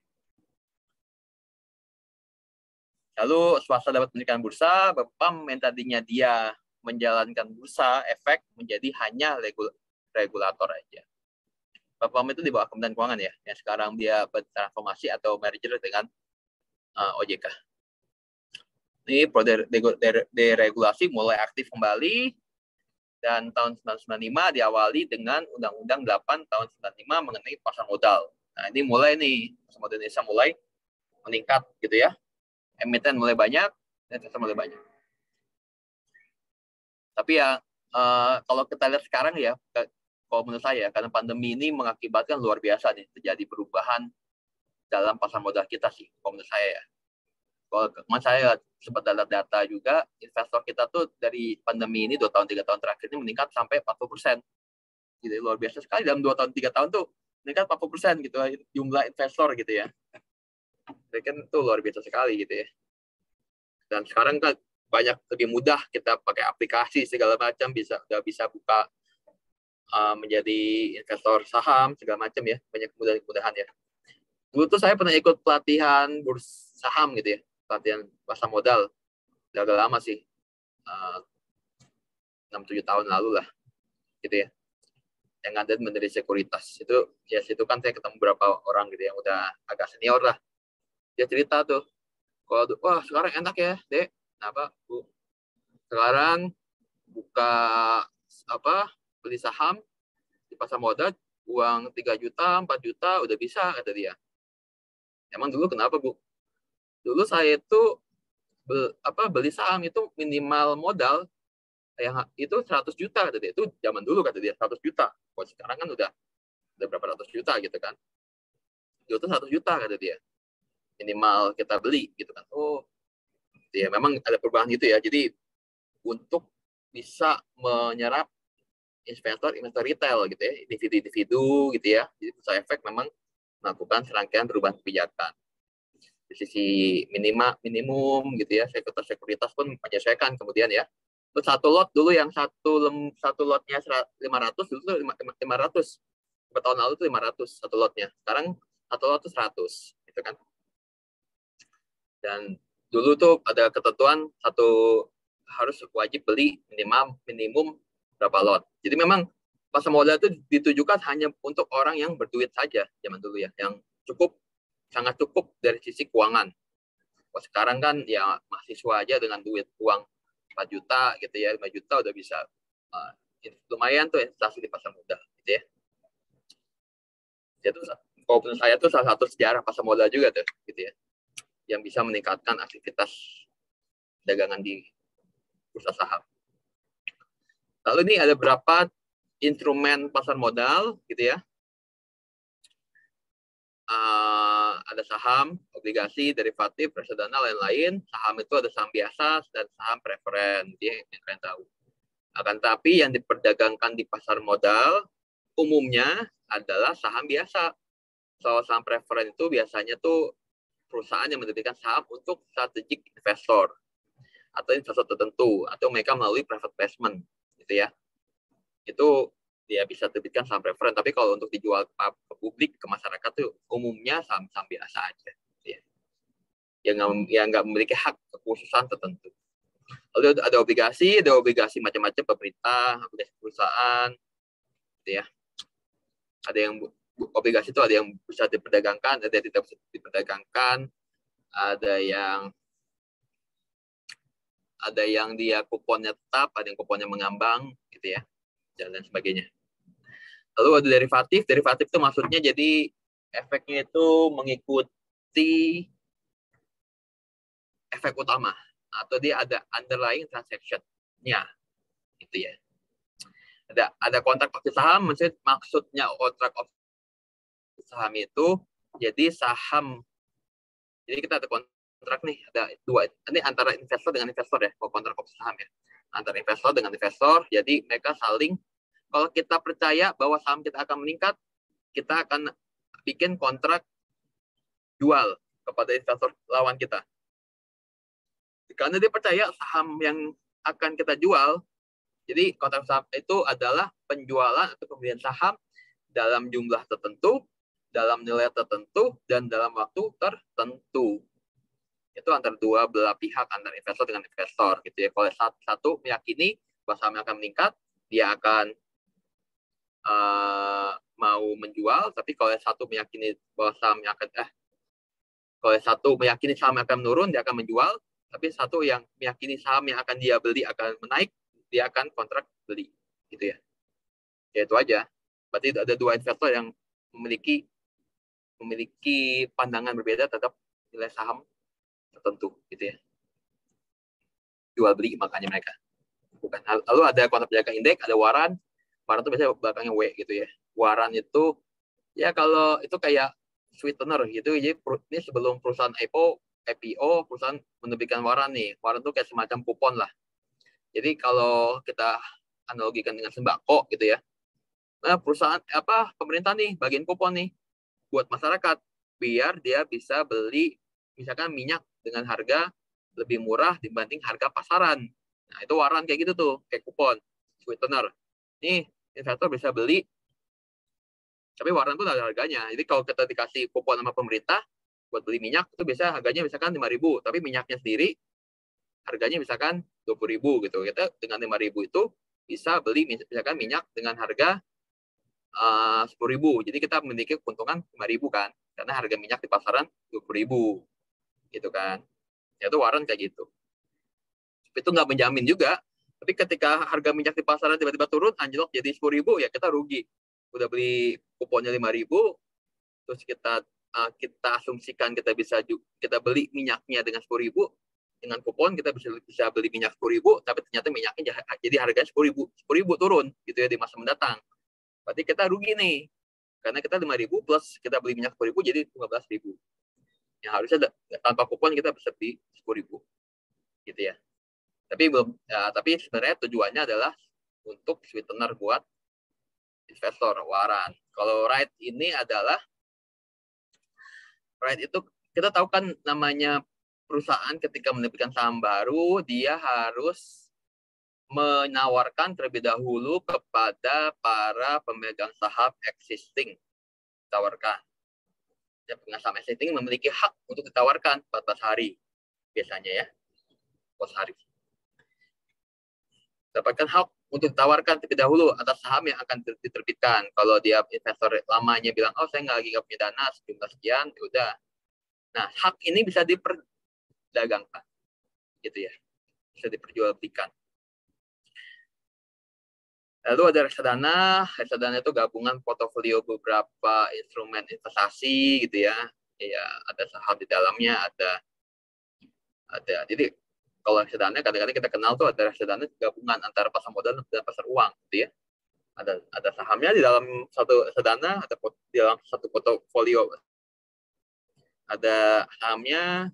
S1: Lalu swasta dapat pendidikan bursa, BPOM yang tadinya dia menjalankan bursa efek menjadi hanya regulator aja. BPOM itu di bawah Kementerian Keuangan ya, yang sekarang dia bertransformasi atau merger dengan OJK. Ini deregulasi mulai aktif kembali, dan tahun 1995 diawali dengan Undang-Undang 8 tahun 1995 mengenai pasar modal. Nah, ini mulai nih, pasar modal Indonesia mulai meningkat gitu ya. Emiten mulai banyak, dan investor mulai banyak. Tapi ya, kalau kita lihat sekarang ya, kalau menurut saya, karena pandemi ini mengakibatkan luar biasa nih, terjadi perubahan dalam pasar modal kita sih, kalau menurut saya ya. Kalau kemarin saya sempat lihat data juga, investor kita tuh dari pandemi ini 2 tahun 3 tahun terakhir ini meningkat sampai 40%. Jadi luar biasa sekali, dalam 2 tahun 3 tahun tuh meningkat 40% gitu jumlah investor gitu ya. Jadi kan itu luar biasa sekali gitu ya. Dan sekarang kan banyak lebih mudah kita pakai aplikasi segala macam, udah bisa buka menjadi investor saham segala macam ya, banyak kemudahan ya. Dulu tuh saya pernah ikut pelatihan bursa saham gitu ya, pelatihan pasar modal, udah agak lama sih, 6-7 tahun lalu lah gitu ya, yang ada Menteri Sekuritas itu ya. Situ kan saya ketemu beberapa orang gitu yang udah agak senior lah, dia cerita tuh, kalau wah sekarang enak ya Dek, kenapa Bu, sekarang buka beli saham di pasar modal, uang 3 juta 4 juta udah bisa, kata dia. Emang dulu kenapa Bu? Dulu saya itu beli saham itu minimal modal yang itu 100 juta, kata dia. Itu zaman dulu, kata dia, 100 juta. Kalau sekarang kan udah berapa ratus juta gitu kan. Dulu tuh 100 juta, kata dia, minimal kita beli gitu kan. Oh, ya memang ada perubahan gitu ya. Jadi untuk bisa menyerap investor retail gitu ya, individu gitu ya. Jadi bursa efek memang melakukan serangkaian perubahan kebijakan. Di sisi minimum gitu ya, sekuritas pun menyesuaikan kemudian ya. Terus satu lot dulu yang satu lotnya 500, dulu tuh 500. Beberapa tahun lalu tuh 500 satu lotnya. Sekarang satu lot tuh 100 gitu kan. Dan dulu tuh ada ketentuan harus wajib beli minimum berapa lot. Jadi memang pasar modal itu ditujukan hanya untuk orang yang berduit saja zaman dulu ya, yang sangat cukup dari sisi keuangan. Kalau sekarang kan ya mahasiswa aja dengan uang 4 juta gitu ya, 5 juta udah bisa lumayan tuh investasi di pasar modal gitu ya. Itu kalau menurut saya tuh salah satu sejarah pasar modal juga tuh gitu ya, yang bisa meningkatkan aktivitas dagangan di bursa saham. Lalu ini ada berapa instrumen pasar modal gitu ya. Ada saham, obligasi, derivatif, reksadana, lain-lain. Saham itu ada saham biasa dan saham preferen, ya, yang kalian tahu. Akan tapi yang diperdagangkan di pasar modal umumnya adalah saham biasa. Soal saham preferen itu biasanya tuh perusahaan yang menerbitkan saham untuk strategic investor atau investor tertentu, atau mereka melalui private placement gitu ya. Itu dia bisa terbitkan saham preferen, tapi kalau untuk dijual ke publik, ke masyarakat tuh umumnya saham-saham biasa aja ya. Yang nggak memiliki hak kekhususan tertentu. Lalu ada obligasi macam-macam, pemerintah, obligasi perusahaan gitu ya. Ada yang obligasi itu ada yang bisa diperdagangkan, ada yang tidak bisa diperdagangkan, ada yang dia kuponnya tetap, ada yang kuponnya mengambang gitu ya, dan lain sebagainya. Lalu ada derivatif itu maksudnya jadi efeknya itu mengikuti efek utama, atau dia ada underlying transaction-nya gitu ya. Ada kontrak opsi saham, maksudnya kontrak opsi saham itu jadi saham. Jadi kita ada kontrak nih, ada dua, ini antara investor dengan investor ya, kontrak opsi saham ya. Antara investor dengan investor, jadi mereka saling, kalau kita percaya bahwa saham kita akan meningkat, kita akan bikin kontrak jual kepada investor lawan kita. Karena dia percaya saham yang akan kita jual, jadi kontrak saham itu adalah penjualan atau pembelian saham dalam jumlah tertentu, dalam nilai tertentu, dan dalam waktu tertentu. Itu antara dua belah pihak, antara investor dengan investor gitu ya. Kalau satu meyakini bahwa sahamnya akan meningkat, dia akan mau menjual, tapi kalau satu meyakini bahwa sahamnya akan kalau satu meyakini saham akan menurun, dia akan menjual, tapi satu yang meyakini saham yang akan dia beli akan menaik, dia akan kontrak beli gitu ya. Ya itu aja. Berarti ada dua investor yang memiliki pandangan berbeda terhadap nilai saham tertentu gitu ya. Jual beli makanya mereka. Bukan. Lalu ada kontrak pergerakan indeks, ada waran. Waran itu biasanya belakangnya W gitu ya. Waran itu ya kalau itu kayak sweetener gitu. Jadi ini sebelum perusahaan IPO perusahaan menerbitkan waran nih. Waran itu kayak semacam kupon lah. Jadi kalau kita analogikan dengan sembako gitu ya. Nah, perusahaan pemerintah nih bagian kupon nih buat masyarakat biar dia bisa beli misalkan minyak dengan harga lebih murah dibanding harga pasaran. Nah, itu waran kayak gitu tuh, kayak kupon, sweetener. Nih, investor bisa beli tapi waran pun ada harganya. Jadi kalau kita dikasih kupon sama pemerintah buat beli minyak itu biasa harganya misalkan 5.000, tapi minyaknya sendiri harganya misalkan 20.000 gitu. Kita dengan 5.000 itu bisa beli misalkan minyak dengan harga 10.000. Jadi kita memiliki keuntungan 5.000 kan, karena harga minyak di pasaran 20.000 gitu kan. Ya itu waran kayak gitu. Itu nggak menjamin juga. Tapi ketika harga minyak di pasaran tiba-tiba turun, anjlok jadi 10.000, ya kita rugi. Udah beli kuponnya 5.000, terus kita asumsikan kita beli minyaknya dengan 10.000, dengan kupon kita bisa beli minyak 10.000, tapi ternyata minyaknya jadi harganya 10.000 turun gitu ya di masa mendatang. Berarti kita rugi nih, karena kita 5.000 plus kita beli minyak 10.000 jadi 15.000. Yang harusnya tanpa kupon kita bisa beli 10.000, gitu ya. Tapi sebenarnya tujuannya adalah untuk sweetener buat investor waran. Kalau right ini adalah right itu kita tahu kan namanya perusahaan ketika menerbitkan saham baru dia harus menawarkan terlebih dahulu kepada para pemegang saham existing. Tawarkan. Ya, pemegang saham existing memiliki hak untuk ditawarkan 14 hari. Biasanya ya. 14 hari. Dapatkan hak untuk ditawarkan terlebih dahulu atas saham yang akan diterbitkan. Kalau dia investor lamanya bilang, oh saya nggak punya dana sejumlah sekian, ya udah. Nah, hak ini bisa diperdagangkan. Gitu ya. Bisa diperjualbelikan. Lalu ada reksadana. Reksadana itu gabungan portofolio beberapa instrumen investasi gitu ya. Ya, ada saham di dalamnya, ada. Jadi kalau reksadana kadang-kadang kita kenal tuh ada reksadana gabungan antara pasar modal dan pasar uang gitu ya. Ada sahamnya di dalam satu reksadana, ada di dalam satu portofolio. Ada sahamnya,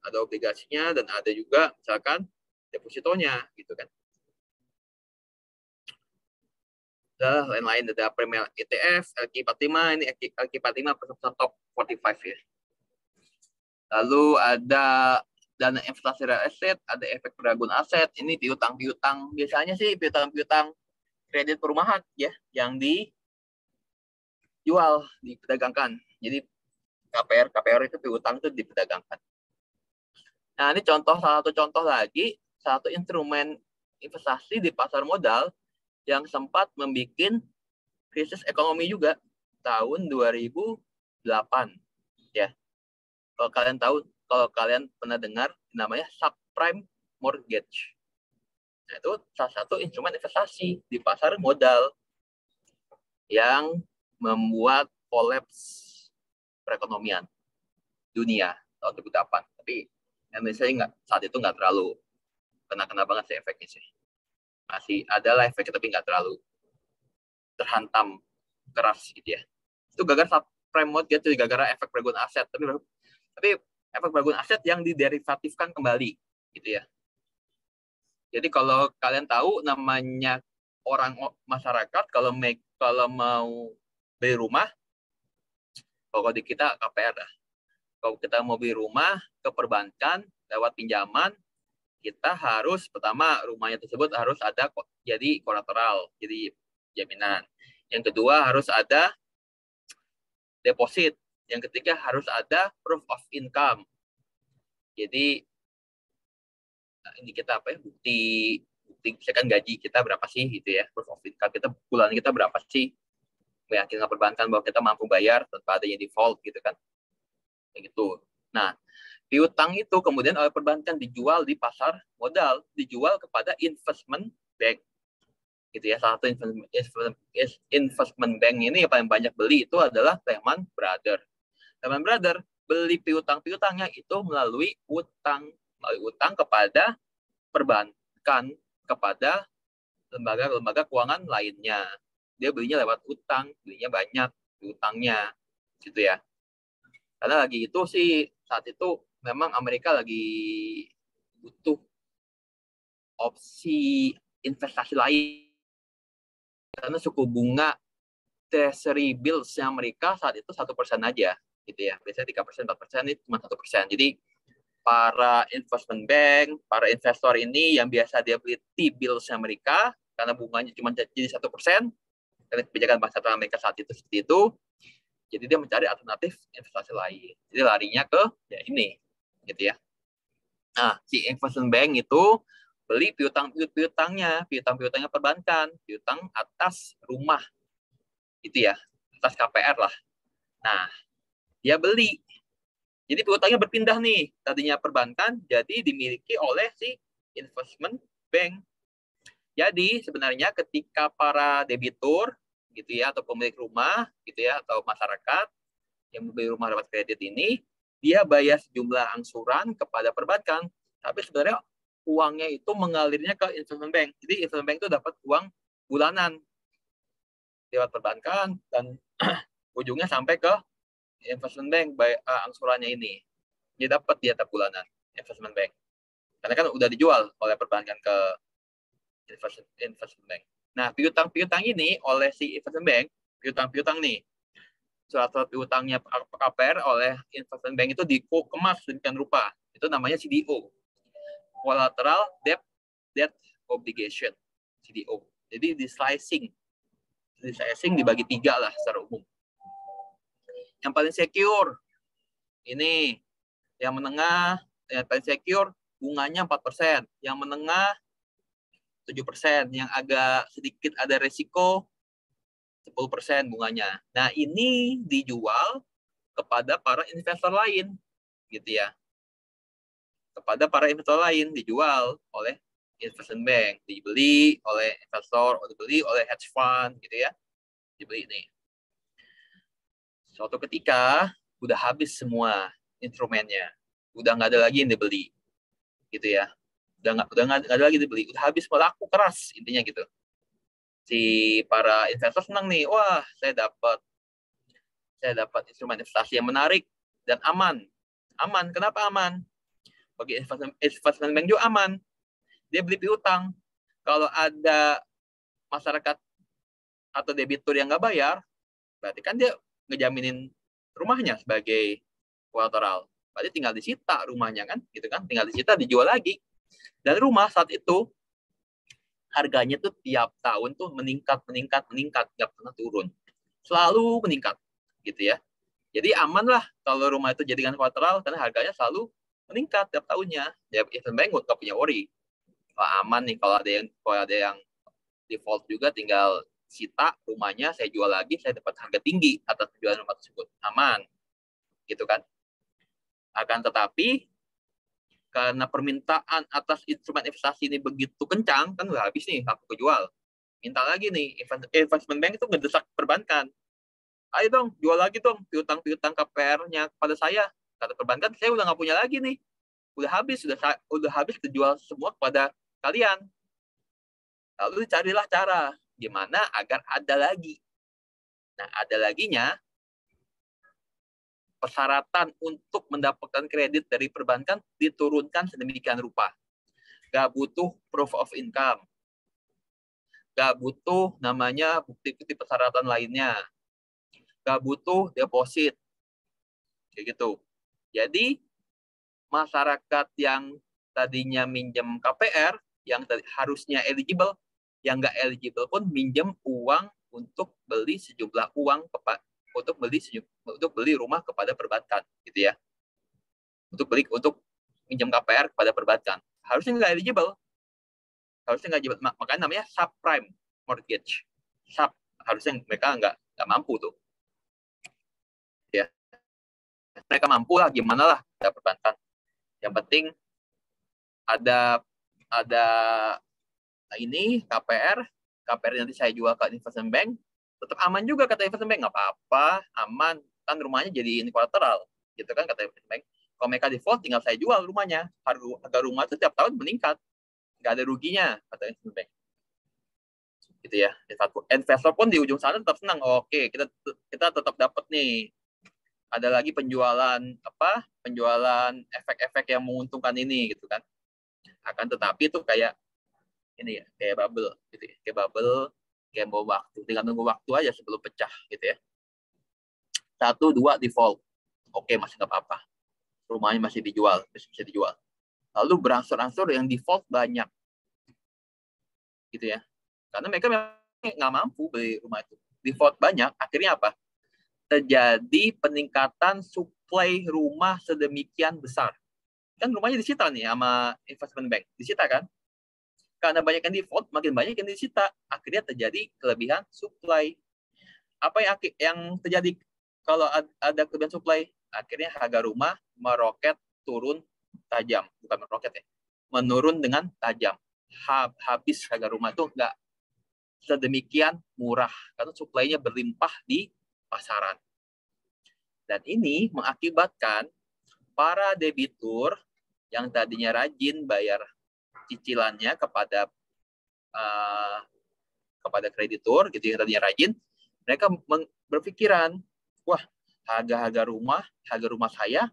S1: ada obligasinya, dan ada juga misalkan depositonya gitu kan. Lain-lain ada Premier ETF, LQ45, ini LQ45 perusahaan top 45 ya. Lalu ada dana investasi real estate, ada efek peraguan aset, ini piutang-piutang. Biasanya sih piutang-piutang kredit perumahan ya yang dijual, diperdagangkan. Jadi KPR itu piutang itu diperdagangkan. Nah, ini salah satu contoh lagi, salah satu instrumen investasi di pasar modal yang sempat membuat krisis ekonomi juga tahun 2008 ya. Kalau kalian pernah dengar namanya subprime mortgage. Nah, itu salah satu instrumen investasi di pasar modal yang membuat kolaps perekonomian dunia tahun 2008. Tapi Indonesia saat itu nggak terlalu kena banget sih efeknya sih. Masih ada efeknya tapi nggak terlalu terhantam keras gitu ya. Itu gara-gara subprime mortgage, itu gara-gara efek peraguan aset. Tapi efek peraguan aset yang diderivatifkan kembali gitu ya. Jadi kalau kalian tahu namanya orang masyarakat kalau mau beli rumah, kalau di kita KPR dah. Kalau kita mau beli rumah ke perbankan lewat pinjaman, kita harus pertama rumahnya tersebut harus ada jadi kolateral, jadi jaminan. Yang kedua harus ada deposit. Yang ketiga harus ada proof of income. Jadi ini kita apa ya, bukti misalkan gaji kita berapa sih gitu ya, proof of income kita bulan kita berapa sih, meyakinkan perbankan bahwa kita mampu bayar tanpa adanya default gitu kan, kayak gitu. Nah, piutang itu kemudian oleh perbankan dijual di pasar modal, dijual kepada investment bank gitu ya. Salah satu investment bank ini yang paling banyak beli itu adalah Lehman Brothers. Lehman Brothers beli piutangnya itu melalui utang kepada perbankan, kepada lembaga keuangan lainnya. Dia belinya lewat utang, belinya banyak utangnya gitu ya. Karena lagi itu sih saat itu memang Amerika lagi butuh opsi investasi lain. Karena suku bunga Treasury bills-nya Amerika saat itu 1% aja gitu ya. Biasanya 3%, 4%, ini cuma 1%. Jadi para investment bank, para investor ini yang biasa dia beli T-bills Amerika karena bunganya cuma jadi 1%, karena kebijakan Bank Sentral Amerika saat itu seperti itu, jadi dia mencari alternatif investasi lain. Jadi larinya ke ya ini, gitu ya. Nah, si investment bank itu beli piutangnya perbankan, piutang atas rumah, gitu ya, atas KPR lah. Nah, dia beli. Jadi piutangnya berpindah nih, tadinya perbankan jadi dimiliki oleh si investment bank. Jadi sebenarnya ketika para debitur gitu ya, atau pemilik rumah gitu ya, atau masyarakat yang membeli rumah lewat kredit ini, dia bayar sejumlah angsuran kepada perbankan, tapi sebenarnya uangnya itu mengalirnya ke investment bank. Jadi investment bank itu dapat uang bulanan lewat perbankan dan ujungnya sampai ke investment bank angsurannya ini. Dia dapat tiap bulanan investment bank. Karena kan udah dijual oleh perbankan ke investment bank. Nah, piutang ini oleh si investment bank, piutang nih, surat-surat piutangnya KPR oleh investment bank itu dikemas sedemikian rupa. Itu namanya CDO. Collateral Debt Obligation. CDO. Jadi di slicing dibagi 3 lah secara umum. Yang paling secure ini, yang menengah, yang paling secure bunganya 4%, yang menengah 7%, yang agak sedikit ada resiko 10% bunganya. Nah, ini dijual kepada para investor lain, gitu ya. Kepada para investor lain dijual oleh investment bank, dibeli oleh investor, dibeli oleh hedge fund, gitu ya. Dibeli ini. Suatu ketika udah habis semua instrumennya, udah nggak ada lagi yang dibeli, gitu ya. Udah nggak ada lagi dibeli, udah habis, laku keras intinya gitu. Si para investor senang nih, wah saya dapat instrumen investasi yang menarik dan aman. Kenapa aman? Bagi investment bank juga aman. Dia beli piutang. Kalau ada masyarakat atau debitur yang nggak bayar, berarti kan dia ngejaminin rumahnya sebagai kolateral. Berarti tinggal disita rumahnya kan, gitu kan? Tinggal disita, dijual lagi. Dan rumah saat itu harganya tuh tiap tahun tuh meningkat, nggak pernah turun. Selalu meningkat, gitu ya. Jadi aman lah kalau rumah itu jadikan kolateral karena harganya selalu meningkat tiap tahunnya. Ya, investment bank nggak punya worry. Wah, aman nih kalau ada yang default juga tinggal sita rumahnya, saya jual lagi, saya dapat harga tinggi atas penjualan rumah tersebut. Aman. Gitu kan. Akan tetapi karena permintaan atas instrumen investasi ini begitu kencang, kan udah habis nih, laku kejual. Minta lagi nih, investment bank itu ngedesak perbankan. Ayo dong, jual lagi dong piutang KPR-nya kepada saya. Kata perbankan, saya udah nggak punya lagi nih. Udah habis kejual semua kepada kalian. Lalu carilah cara gimana agar ada lagi. Nah, ada laginya persyaratan untuk mendapatkan kredit dari perbankan diturunkan sedemikian rupa. Gak butuh proof of income. Gak butuh namanya bukti-bukti persyaratan lainnya. Gak butuh deposit. Kayak gitu. Jadi, masyarakat yang tadinya minjem KPR, yang harusnya eligible, yang nggak eligible pun minjem uang untuk beli sejumlah uang untuk beli rumah kepada perbankan, gitu ya. Untuk minjem KPR kepada perbankan. Harusnya nggak eligible. Makanya namanya subprime mortgage. Harusnya mereka nggak mampu tuh. Ya. Mereka mampu lah, gimana lah ada perbankan. Yang penting ada ini KPR nanti saya jual ke investment bank, tetap aman juga kata investment bank, nggak apa-apa, aman, kan rumahnya jadi kolateral, gitu kan kata investment bank. Kalau mereka default, tinggal saya jual rumahnya, harga rumah itu tiap tahun meningkat, nggak ada ruginya kata investment bank, gitu ya. Investor pun di ujung sana tetap senang, oke, kita tetap dapat nih, ada lagi penjualan efek-efek yang menguntungkan ini, gitu kan. Akan tetapi itu kayak ini ya, kayak bubble gitu ya, kayak mau waktu, tinggal nunggu waktu aja sebelum pecah gitu ya. 1, 2 default, oke, masih nggak apa-apa, rumahnya masih bisa dijual. Lalu berangsur-angsur yang default banyak gitu ya, karena mereka nggak mampu beli rumah itu, default banyak, akhirnya apa? Terjadi peningkatan supply rumah sedemikian besar. Kan rumahnya disita nih sama investment bank, disita kan? Karena banyak yang default, makin banyak yang disita. Akhirnya terjadi kelebihan supply. Apa yang terjadi kalau ada kelebihan supply? Akhirnya harga rumah meroket turun tajam. Bukan meroket ya. Menurun dengan tajam. Habis harga rumah itu nggak sedemikian murah. Karena supply-nya berlimpah di pasaran. Dan ini mengakibatkan para debitur yang tadinya rajin bayar cicilannya kepada kreditur gitu ya, tadinya rajin, mereka berpikiran, wah, harga rumah saya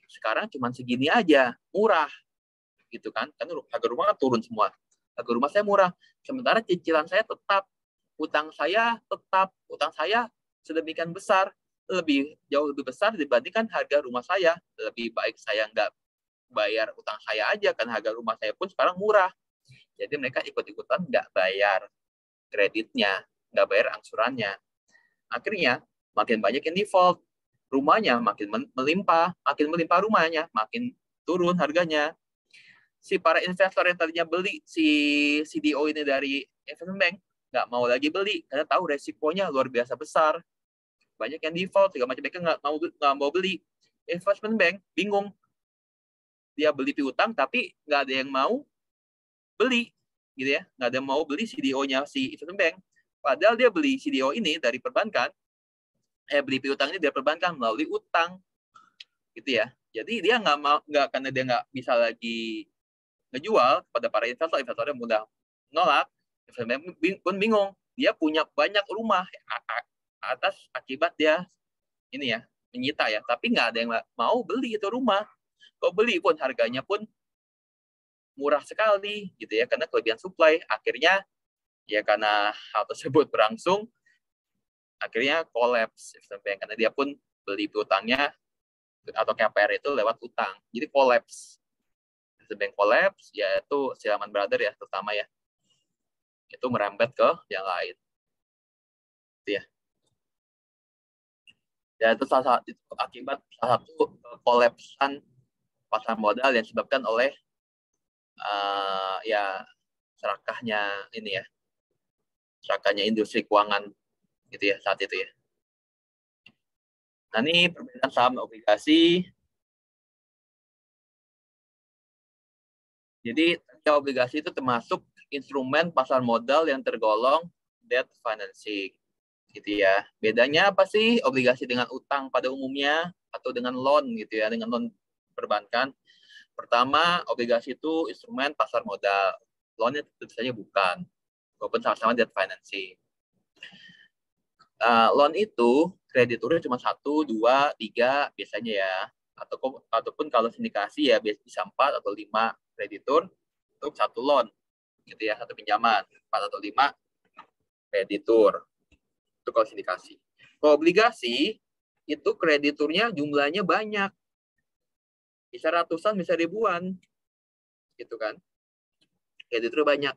S1: sekarang cuma segini aja, murah gitu kan, harga rumah kan turun semua, harga rumah saya murah, sementara cicilan saya tetap, utang saya sedemikian besar, jauh lebih besar dibandingkan harga rumah saya. Lebih baik saya nggak bayar utang saya aja, kan harga rumah saya pun sekarang murah. Jadi mereka ikut-ikutan nggak bayar kreditnya, nggak bayar angsurannya. Akhirnya makin banyak yang default, rumahnya makin melimpah rumahnya, makin turun harganya. Si para investor yang tadinya beli si CDO ini dari investment bank nggak mau lagi beli karena tahu resikonya luar biasa besar. Banyak yang default, segala macam, mereka nggak mau beli. Investment bank bingung. Dia beli piutang tapi nggak ada yang mau beli, gitu ya, nggak ada yang mau beli CDO-nya si investment bank. Padahal dia beli CDO ini dari perbankan, beli piutang ini dari perbankan melalui utang, gitu ya. Jadi dia karena dia nggak bisa lagi ngejual kepada para investornya mudah nolak. Investment bank pun bingung, dia punya banyak rumah atas akibat dia ini ya menyita ya, tapi nggak ada yang mau beli itu rumah. Kalau beli pun harganya pun murah sekali gitu ya, karena kelebihan supply. Akhirnya ya karena hal tersebut berlangsung, akhirnya kolaps karena dia pun beli piutangnya atau KPR itu lewat utang, jadi kolaps. Bank kolaps, yaitu si Lehman Brothers ya terutama ya, itu merembet ke yang lain gitu ya. Ya itu akibat salah satu kolapsan pasar modal yang disebabkan oleh serakahnya industri keuangan gitu ya saat itu ya. Nah ini perbedaan saham dan obligasi. Jadi obligasi itu termasuk instrumen pasar modal yang tergolong debt financing gitu ya. Bedanya apa sih obligasi dengan utang pada umumnya atau dengan loan gitu ya, dengan loan perbankan? Pertama, obligasi itu instrumen pasar modal. Loan-nya tentu saja bukan. Walaupun sama-sama debt financing. Loan itu krediturnya cuma 1, 2, 3 biasanya ya. Ataupun kalau sindikasi ya bisa 4 atau 5 kreditur untuk satu loan gitu ya, satu pinjaman, 4 atau 5 kreditur. Itu kalau sindikasi. Kalau obligasi itu krediturnya jumlahnya banyak. Bisa ratusan, bisa ribuan. gitu kan. Kreditur banyak.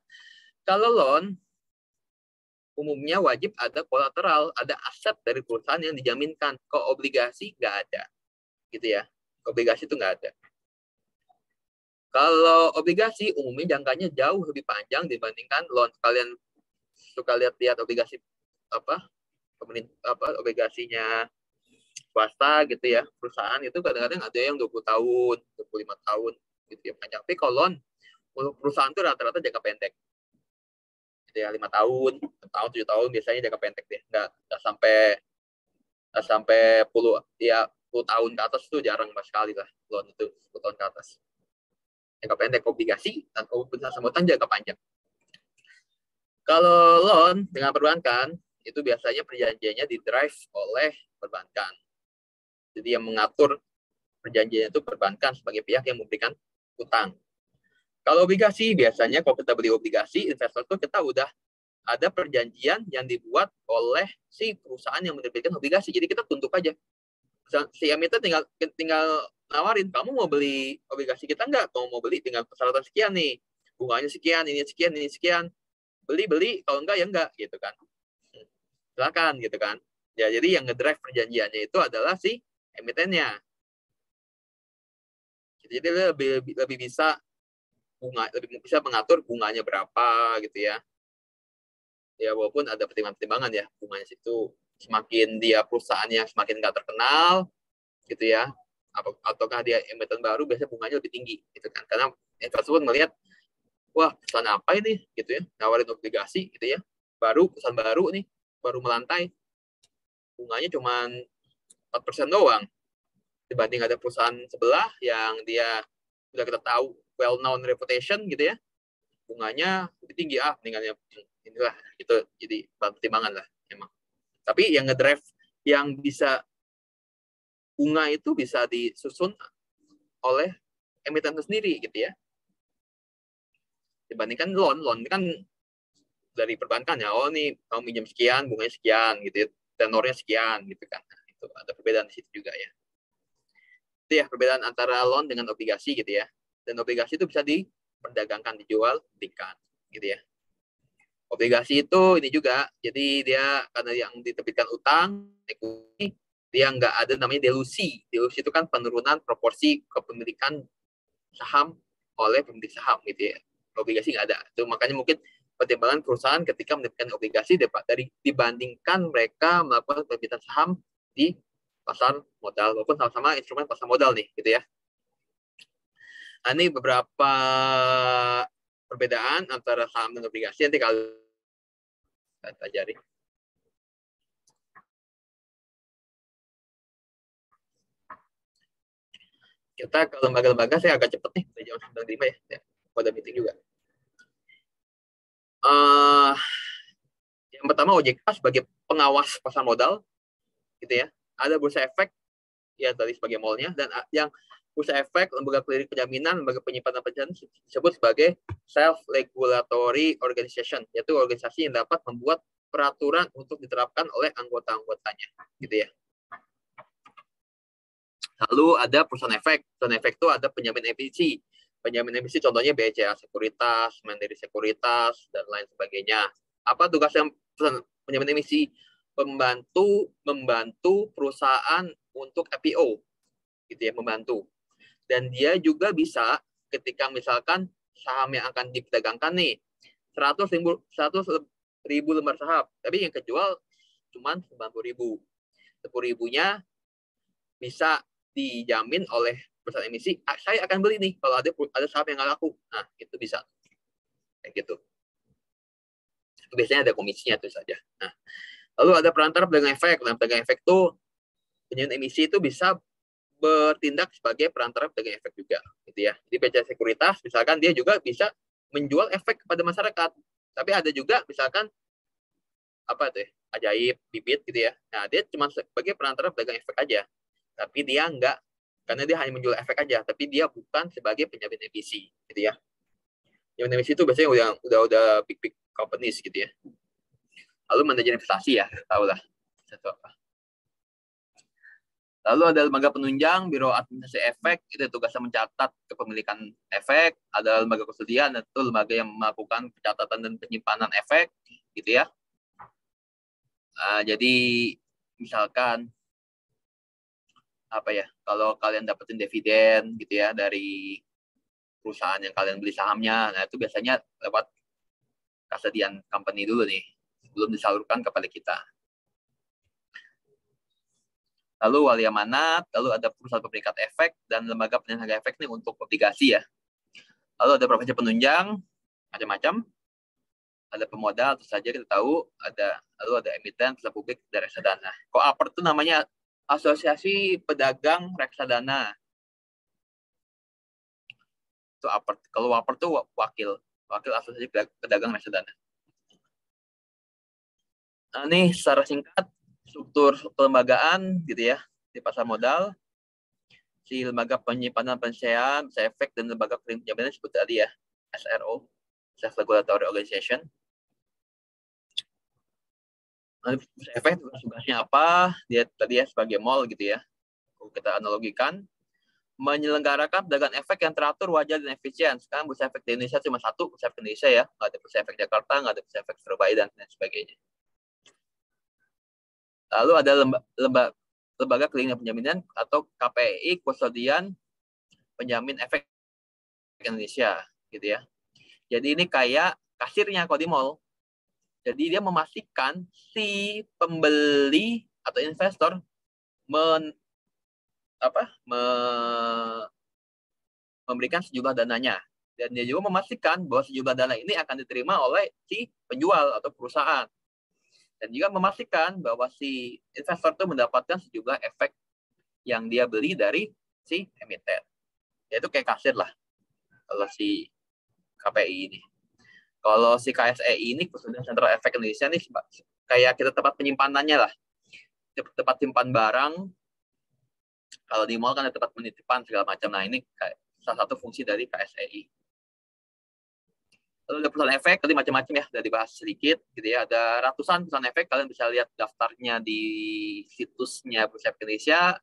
S1: Kalau loan, umumnya wajib ada kolateral, ada aset dari perusahaan yang dijaminkan. Kalau obligasi nggak ada, gitu ya. Obligasi itu nggak ada. Kalau obligasi umumnya jangkanya jauh lebih panjang dibandingkan loan. Kalian suka lihat obligasi obligasinya swasta gitu ya, perusahaan itu kadang-kadang ada yang 20 tahun, 25 tahun gitu ya panjang. Tapi kalau loan untuk perusahaan itu rata-rata jangka pendek. Gitu ya, 5 tahun, 6 tahun, 7 tahun biasanya jangka pendek deh. Nggak sampai 10 tahun ke atas tuh jarang sekali lah loan itu 10 tahun ke atas. Jangka pendek obligasi dan obligasi sambutan jangka panjang. Kalau loan dengan perbankan itu biasanya perjanjiannya di-drive oleh perbankan. Jadi yang mengatur perjanjiannya itu perbankan sebagai pihak yang memberikan utang. Kalau obligasi biasanya kalau kita beli obligasi investor itu kita udah ada perjanjian yang dibuat oleh si perusahaan yang menerbitkan obligasi. Jadi kita tunduk aja. Si emiten tinggal nawarin, kamu mau beli obligasi kita nggak? Kamu mau beli dengan persyaratan sekian nih, bunganya sekian, ini sekian, ini sekian. Beli, kalau enggak ya enggak gitu kan. Silakan gitu kan. Ya, jadi yang ngedrive perjanjiannya itu adalah si emitennya. Jadi lebih bisa lebih bisa mengatur bunganya berapa gitu ya. Ya walaupun ada pertimbangan ya, bunganya situ semakin dia perusahaan yang semakin nggak terkenal gitu ya, ataukah dia emiten baru biasanya bunganya lebih tinggi gitu kan, karena investor melihat wah perusahaan apa ini gitu ya, nawarin obligasi gitu ya, perusahaan baru nih, baru melantai, bunganya cuma 4% doang dibanding ada perusahaan sebelah yang dia sudah kita tahu well known reputation gitu ya, bunganya lebih tinggi, mendingan inilah itu, jadi pertimbangan lah memang. Tapi yang ngedrive yang bisa bunga itu bisa disusun oleh emiten itu sendiri gitu ya. Dibandingkan loan kan dari perbankan ya, oh nih kamu minjem sekian, bunganya sekian gitu ya, tenornya sekian gitu kan. Nah, itu ada perbedaan di situ juga ya. Itu ya perbedaan antara loan dengan obligasi gitu ya. Dan obligasi itu bisa diperdagangkan, dijual, belikan gitu ya. Obligasi itu ini juga, jadi dia karena yang diterbitkan utang, dia nggak ada namanya delusi. Delusi itu kan penurunan proporsi kepemilikan saham oleh pemilik saham gitu ya. Obligasi nggak ada. Itu makanya mungkin pertimbangan perusahaan ketika menerbitkan obligasi dibandingkan mereka melakukan penerbitan saham di pasar modal, walaupun sama-sama instrumen pasar modal nih gitu ya. Nah, ini beberapa perbedaan antara saham dan obligasi, nanti kalau kita pelajari. Kita ke lembaga-lembaga, saya agak cepat nih, udah jam 9.05 ya, pada meeting juga. Yang pertama OJK sebagai pengawas pasar modal, gitu ya. Ada Bursa Efek, ya tadi sebagai mallnya, dan yang Bursa Efek, lembaga clearing penjaminan, lembaga penyimpanan penjaminan disebut sebagai self-regulatory organization, yaitu organisasi yang dapat membuat peraturan untuk diterapkan oleh anggota-anggotanya, gitu ya. Lalu ada perusahaan efek. Perusahaan efek itu ada penjamin emisi. Penjamin emisi contohnya BCA Sekuritas, Mandiri Sekuritas, dan lain sebagainya. Apa tugasnya penjamin emisi? Membantu perusahaan untuk IPO, gitu ya, membantu. Dan dia juga bisa ketika misalkan saham yang akan diperdagangkan nih 100.000 lembar saham, tapi yang kejual cuma 90.000. 10.000-nya bisa dijamin oleh perusahaan emisi. Saya akan beli nih kalau ada saham yang nggak laku. Nah, itu bisa kayak gitu. Biasanya ada komisinya itu saja. Nah, lalu ada perantara pedagang efek. Nah, pedagang efek itu penjamin emisi itu bisa bertindak sebagai perantara pedagang efek juga, gitu ya. Jadi BCA Sekuritas misalkan dia juga bisa menjual efek kepada masyarakat. Tapi ada juga misalkan apa tuh ya, Ajaib, Bibit gitu ya. Nah, dia cuma sebagai perantara pedagang efek aja. Tapi dia enggak, karena dia hanya menjual efek aja, tapi dia bukan sebagai penjamin emisi, gitu ya. Penjamin emisi itu biasanya udah big companies gitu ya. Lalu manajer investasi ya, tahu lah satu apa. Lalu ada lembaga penunjang, Biro Administrasi Efek, itu tugasnya mencatat kepemilikan efek. Ada lembaga kusedian, itu lembaga yang melakukan pencatatan dan penyimpanan efek, gitu ya. Jadi misalkan apa ya, kalau kalian dapetin dividen gitu ya dari perusahaan yang kalian beli sahamnya, nah itu biasanya lewat custodian company dulu nih, sebelum disalurkan kepada kita. Lalu wali amanat, lalu ada perusahaan pemerikat efek dan lembaga penilaian harga efek nih untuk obligasi ya. Lalu ada profesi penunjang, macam-macam. Ada pemodal, tentu saja kita tahu, lalu ada emiten, perusahaan publik, dan reksadana. Koaper itu namanya Asosiasi Pedagang Reksadana. Itu APER. Kalau WAPER itu wakil Asosiasi Pedagang Reksadana. Nah, ini secara singkat struktur kelembagaan gitu ya di pasar modal. Si lembaga penyimpanan penyelesaian, efek, dan lembaga penjaminan disebut tadi ya, SRO, Self Regulatory Organization. Nah, efek tugasnya apa? Dia tadi ya sebagai mall gitu ya. Kalau kita analogikan, menyelenggarakan perdagangan efek yang teratur, wajar, dan efisien. Sekarang bursa efek di Indonesia cuma satu, bursa efek Indonesia ya. Nggak ada bursa efek Jakarta, nggak ada bursa efek Surabaya, dan sebagainya. Lalu ada lembaga clearing penjaminan atau KPI, Kustodian Penjamin Efek Indonesia gitu ya. Jadi ini kayak kasirnya kalau di mall. Jadi dia memastikan si pembeli atau investor memberikan sejumlah dananya, dan dia juga memastikan bahwa sejumlah dana ini akan diterima oleh si penjual atau perusahaan, dan juga memastikan bahwa si investor itu mendapatkan sejumlah efek yang dia beli dari si emiten. Yaitu kayak kasir lah kalau si KPI ini. Kalau si KSEI ini, Kustodian Sentral Efek Indonesia ini kayak kita tempat penyimpanannya lah, tempat simpan barang. Kalau di mall kan ada tempat penitipan segala macam. Nah, ini kayak salah satu fungsi dari KSEI. Lalu ada perusahaan efek, tadi macam-macam ya, sudah dibahas sedikit gitu ya. Ada ratusan perusahaan efek, kalian bisa lihat daftarnya di situsnya Bursa Efek Indonesia.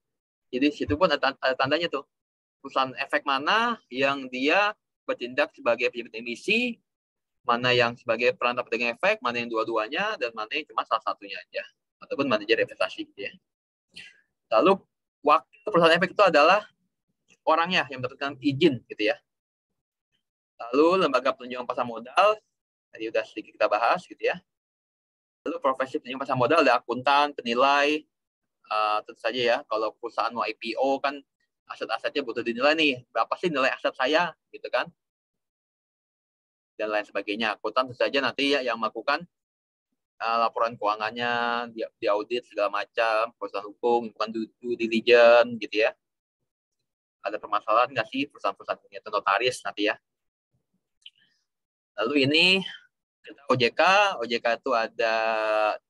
S1: Jadi situ pun ada tandanya tuh. Perusahaan efek mana yang dia bertindak sebagai pejabat emisi, mana yang sebagai perantara pedagang efek, mana yang dua-duanya, dan mana yang cuma salah satunya aja. Ataupun manajer investasi gitu ya. Lalu wakil perusahaan efek itu adalah orangnya yang mendapatkan izin gitu ya. Lalu lembaga penunjang pasar modal, tadi udah sedikit kita bahas gitu ya. Lalu profesi penunjang pasar modal ada akuntan, penilai, tentu saja ya, kalau perusahaan mau IPO kan aset-asetnya butuh dinilai nih, berapa sih nilai aset saya gitu kan, dan lain sebagainya. Akuntan tentu saja nanti ya yang melakukan laporan keuangannya, diaudit segala macam, perusahaan hukum, bukan due diligence gitu ya. Ada permasalahan nggak sih perusahaan-perusahaan punya notaris nanti ya. Lalu ini kita OJK itu ada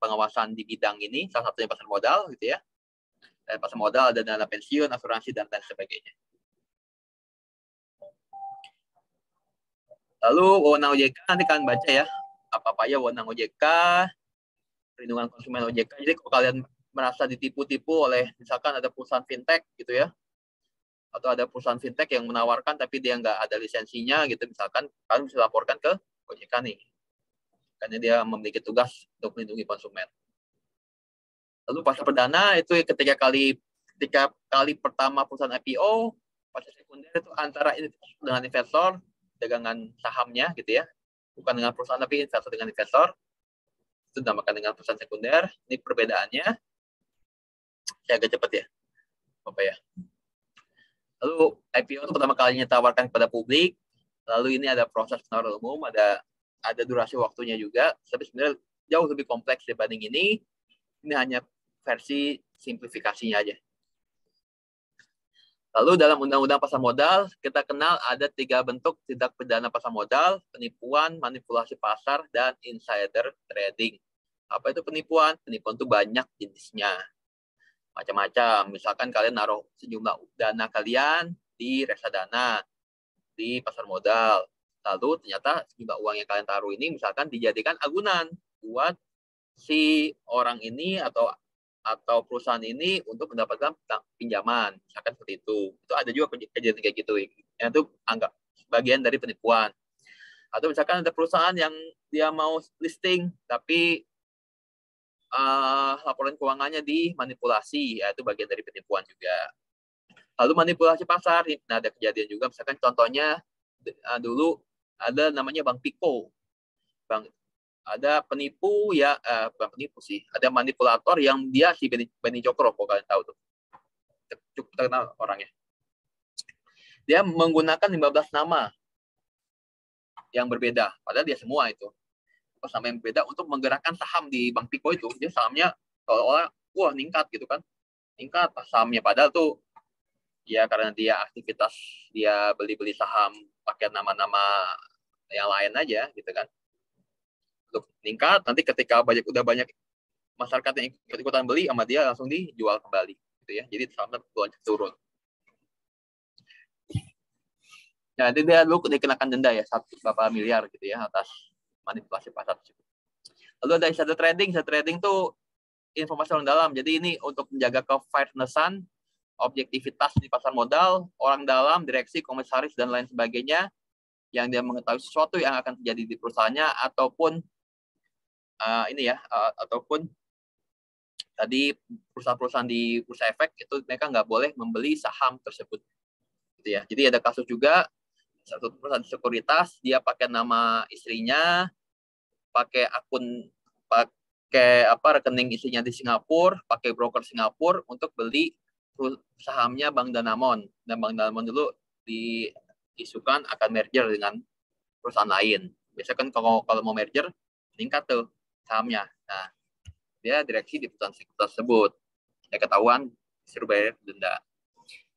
S1: pengawasan di bidang ini, salah satunya pasar modal gitu ya. Dan pasar modal ada dana pensiun, asuransi, dan lain sebagainya. Lalu wewenang OJK nanti kalian baca ya, apa-apa ya wewenang OJK, perlindungan konsumen OJK. Jadi kalau kalian merasa ditipu-tipu oleh misalkan ada perusahaan fintech gitu ya, atau ada perusahaan fintech yang menawarkan tapi dia nggak ada lisensinya gitu, misalkan kalian bisa laporkan ke OJK nih, karena dia memiliki tugas untuk melindungi konsumen. Lalu pasar perdana itu ketika kali pertama perusahaan IPO, pasar sekunder itu antara investor dengan investor, dagangan sahamnya gitu ya, bukan dengan perusahaan tapi investor dengan investor, itu dinamakan dengan perusahaan sekunder. Ini perbedaannya, saya agak cepat ya, apa ya. Lalu IPO itu pertama kalinya ditawarkan kepada publik, lalu ini ada proses penawaran umum, ada durasi waktunya juga, tapi sebenarnya jauh lebih kompleks dibanding ini. Ini hanya versi simplifikasinya aja. Lalu dalam Undang-Undang Pasar Modal, kita kenal ada 3 bentuk tindak pidana pasar modal: penipuan, manipulasi pasar, dan insider trading. Apa itu penipuan? Penipuan itu banyak jenisnya, macam-macam. Misalkan kalian naruh sejumlah dana kalian di reksadana, di pasar modal. Lalu ternyata sejumlah uang yang kalian taruh ini misalkan dijadikan agunan buat si orang ini atau atau perusahaan ini untuk mendapatkan pinjaman, misalkan seperti itu. Itu ada juga kejadian kayak gitu, yang itu anggap bagian dari penipuan. Atau misalkan ada perusahaan yang dia mau listing, tapi laporan keuangannya dimanipulasi, ya itu bagian dari penipuan juga. Lalu manipulasi pasar, nah ada kejadian juga, misalkan contohnya dulu ada namanya Bank Piko. Ada penipu ya, bukan penipu sih, ada manipulator yang dia si Beni Cokro, kalau kalian tahu tuh, cukup terkenal orangnya. Dia menggunakan 15 nama yang berbeda, padahal dia semua itu nama yang berbeda untuk menggerakkan saham di Bank Piko itu. Dia sahamnya seolah-olah wah meningkat gitu kan, meningkat sahamnya, padahal tuh ya karena dia aktivitas dia beli-beli saham pakai nama-nama yang lain aja gitu kan. Untuk meningkat, nanti ketika udah banyak masyarakat yang ikutan beli sama dia, langsung dijual kembali gitu ya. Jadi sahamnya turun. Ya, jadi dia dulu dikenakan denda ya 1 berapa miliar gitu ya atas manipulasi pasar tersebut. Lalu ada insider trading. Insider trading tuh informasi orang dalam. Jadi ini untuk menjaga kefairnessan, objektivitas di pasar modal, orang dalam, direksi, komisaris dan lain sebagainya yang dia mengetahui sesuatu yang akan terjadi di perusahaannya, ataupun ataupun tadi perusahaan-perusahaan di bursa efek itu mereka nggak boleh membeli saham tersebut, gitu ya. Jadi ada kasus juga satu perusahaan sekuritas, dia pakai nama istrinya, pakai rekening istrinya di Singapura, pakai broker Singapura untuk beli sahamnya Bank Danamon, dan Bank Danamon dulu diisukan akan merger dengan perusahaan lain. Biasanya kan kalau mau merger meningkat tuh sahamnya. Nah, dia direksi di perusahaan tersebut. Ya ketahuan, disuruh bayar denda.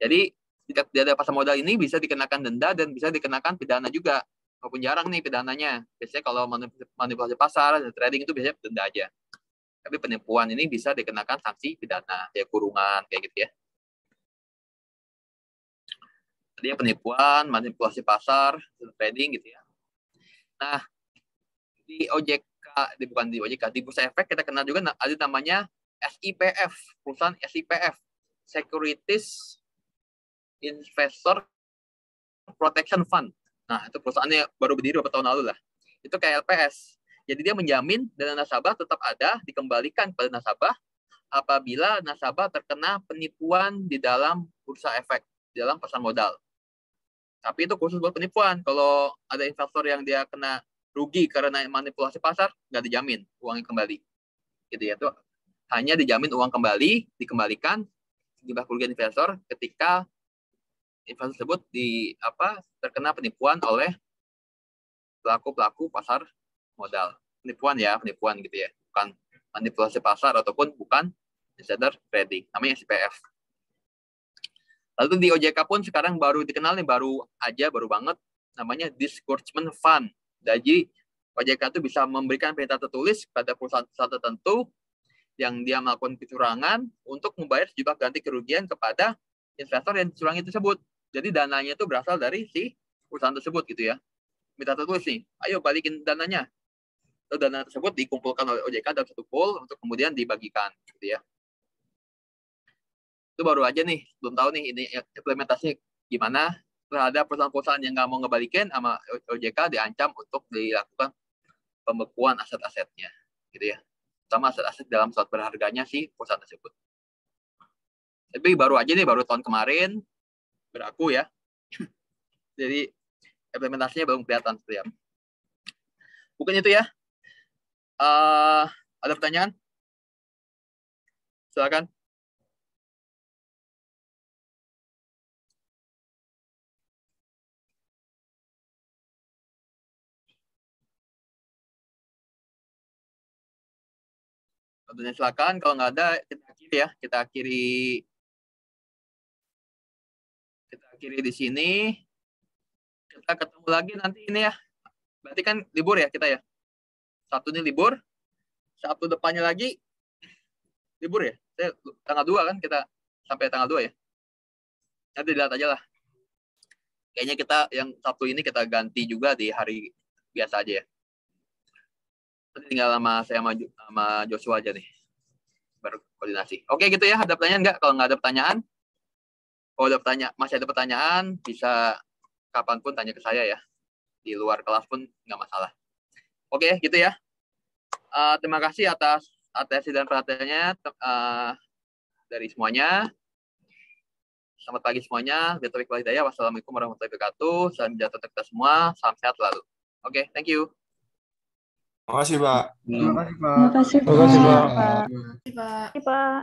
S1: Jadi tidak ada pasar modal ini bisa dikenakan denda dan bisa dikenakan pidana juga. Walaupun jarang nih pidananya. Biasanya kalau manipulasi pasar, trading itu biasanya denda aja. Tapi penipuan ini bisa dikenakan sanksi pidana, kayak kurungan, kayak gitu ya. Tadi penipuan, manipulasi pasar, trading gitu ya. Nah, di Bursa Efek kita kenal juga ada namanya SIPF, perusahaan SIPF, Securities Investor Protection Fund. Nah, itu perusahaannya baru berdiri beberapa tahun lalu lah. Itu kayak LPS. Jadi dia menjamin dana nasabah tetap ada, dikembalikan pada nasabah apabila nasabah terkena penipuan di dalam bursa efek, di dalam pasar modal. Tapi itu khusus buat penipuan. Kalau ada investor yang dia kena rugi karena manipulasi pasar, nggak dijamin uangnya kembali. Gitu ya, itu hanya dijamin uang kembali, dikembalikan jumlah kerugian investor ketika investor tersebut terkena penipuan oleh pelaku pasar modal. Penipuan gitu ya, bukan manipulasi pasar ataupun bukan insider trading, namanya SIPF. Lalu di OJK pun sekarang baru dikenal nih, baru banget, namanya disgorgement fund. Jadi OJK itu bisa memberikan perintah tertulis pada perusahaan-perusahaan tertentu yang dia melakukan kecurangan untuk membayar sejumlah ganti kerugian kepada investor yang dicurangi tersebut. Jadi dananya itu berasal dari si perusahaan tersebut gitu ya. Minta tertulis nih, ayo balikin dananya. Lalu dana tersebut dikumpulkan oleh OJK dalam satu pool untuk kemudian dibagikan gitu ya. Itu baru aja nih, belum tahu nih ini implementasinya gimana. Terhadap perusahaan-perusahaan yang nggak mau ngebalikin sama OJK diancam untuk dilakukan pembekuan aset-asetnya gitu ya. Sama aset-aset dalam surat berharganya si perusahaan tersebut. Tapi baru aja nih, baru tahun kemarin berlaku ya. Jadi implementasinya belum kelihatan seperti apa. Bukan itu ya. Ada pertanyaan? Silakan. Tentunya silakan. Kalau nggak ada, kita akhiri di sini. Kita ketemu lagi nanti ini ya. Berarti kan libur ya kita ya. Sabtu ini libur. Sabtu depannya lagi libur ya. Tanggal 2 kan kita sampai tanggal 2 ya. Nanti dilihat aja lah. Kayaknya kita yang Sabtu ini kita ganti juga di hari biasa aja ya. Nanti tinggal sama saya sama Joshua aja nih. berkoordinasi. Oke gitu ya, ada pertanyaan nggak? Kalau nggak ada pertanyaan, masih ada pertanyaan, bisa kapanpun tanya ke saya ya. Di luar kelas pun nggak masalah. Oke, gitu ya. Terima kasih atas atensi dan perhatiannya dari semuanya. Selamat pagi semuanya. Wassalamualaikum warahmatullahi wabarakatuh. Salam sejahtera kita semua. Salam sehat selalu. Oke, thank you.
S3: Terima kasih, Pak.
S2: Terima kasih, Pak.
S6: Terima kasih,
S4: Terima kasih,
S6: Pak.
S4: Pak.
S5: Pak.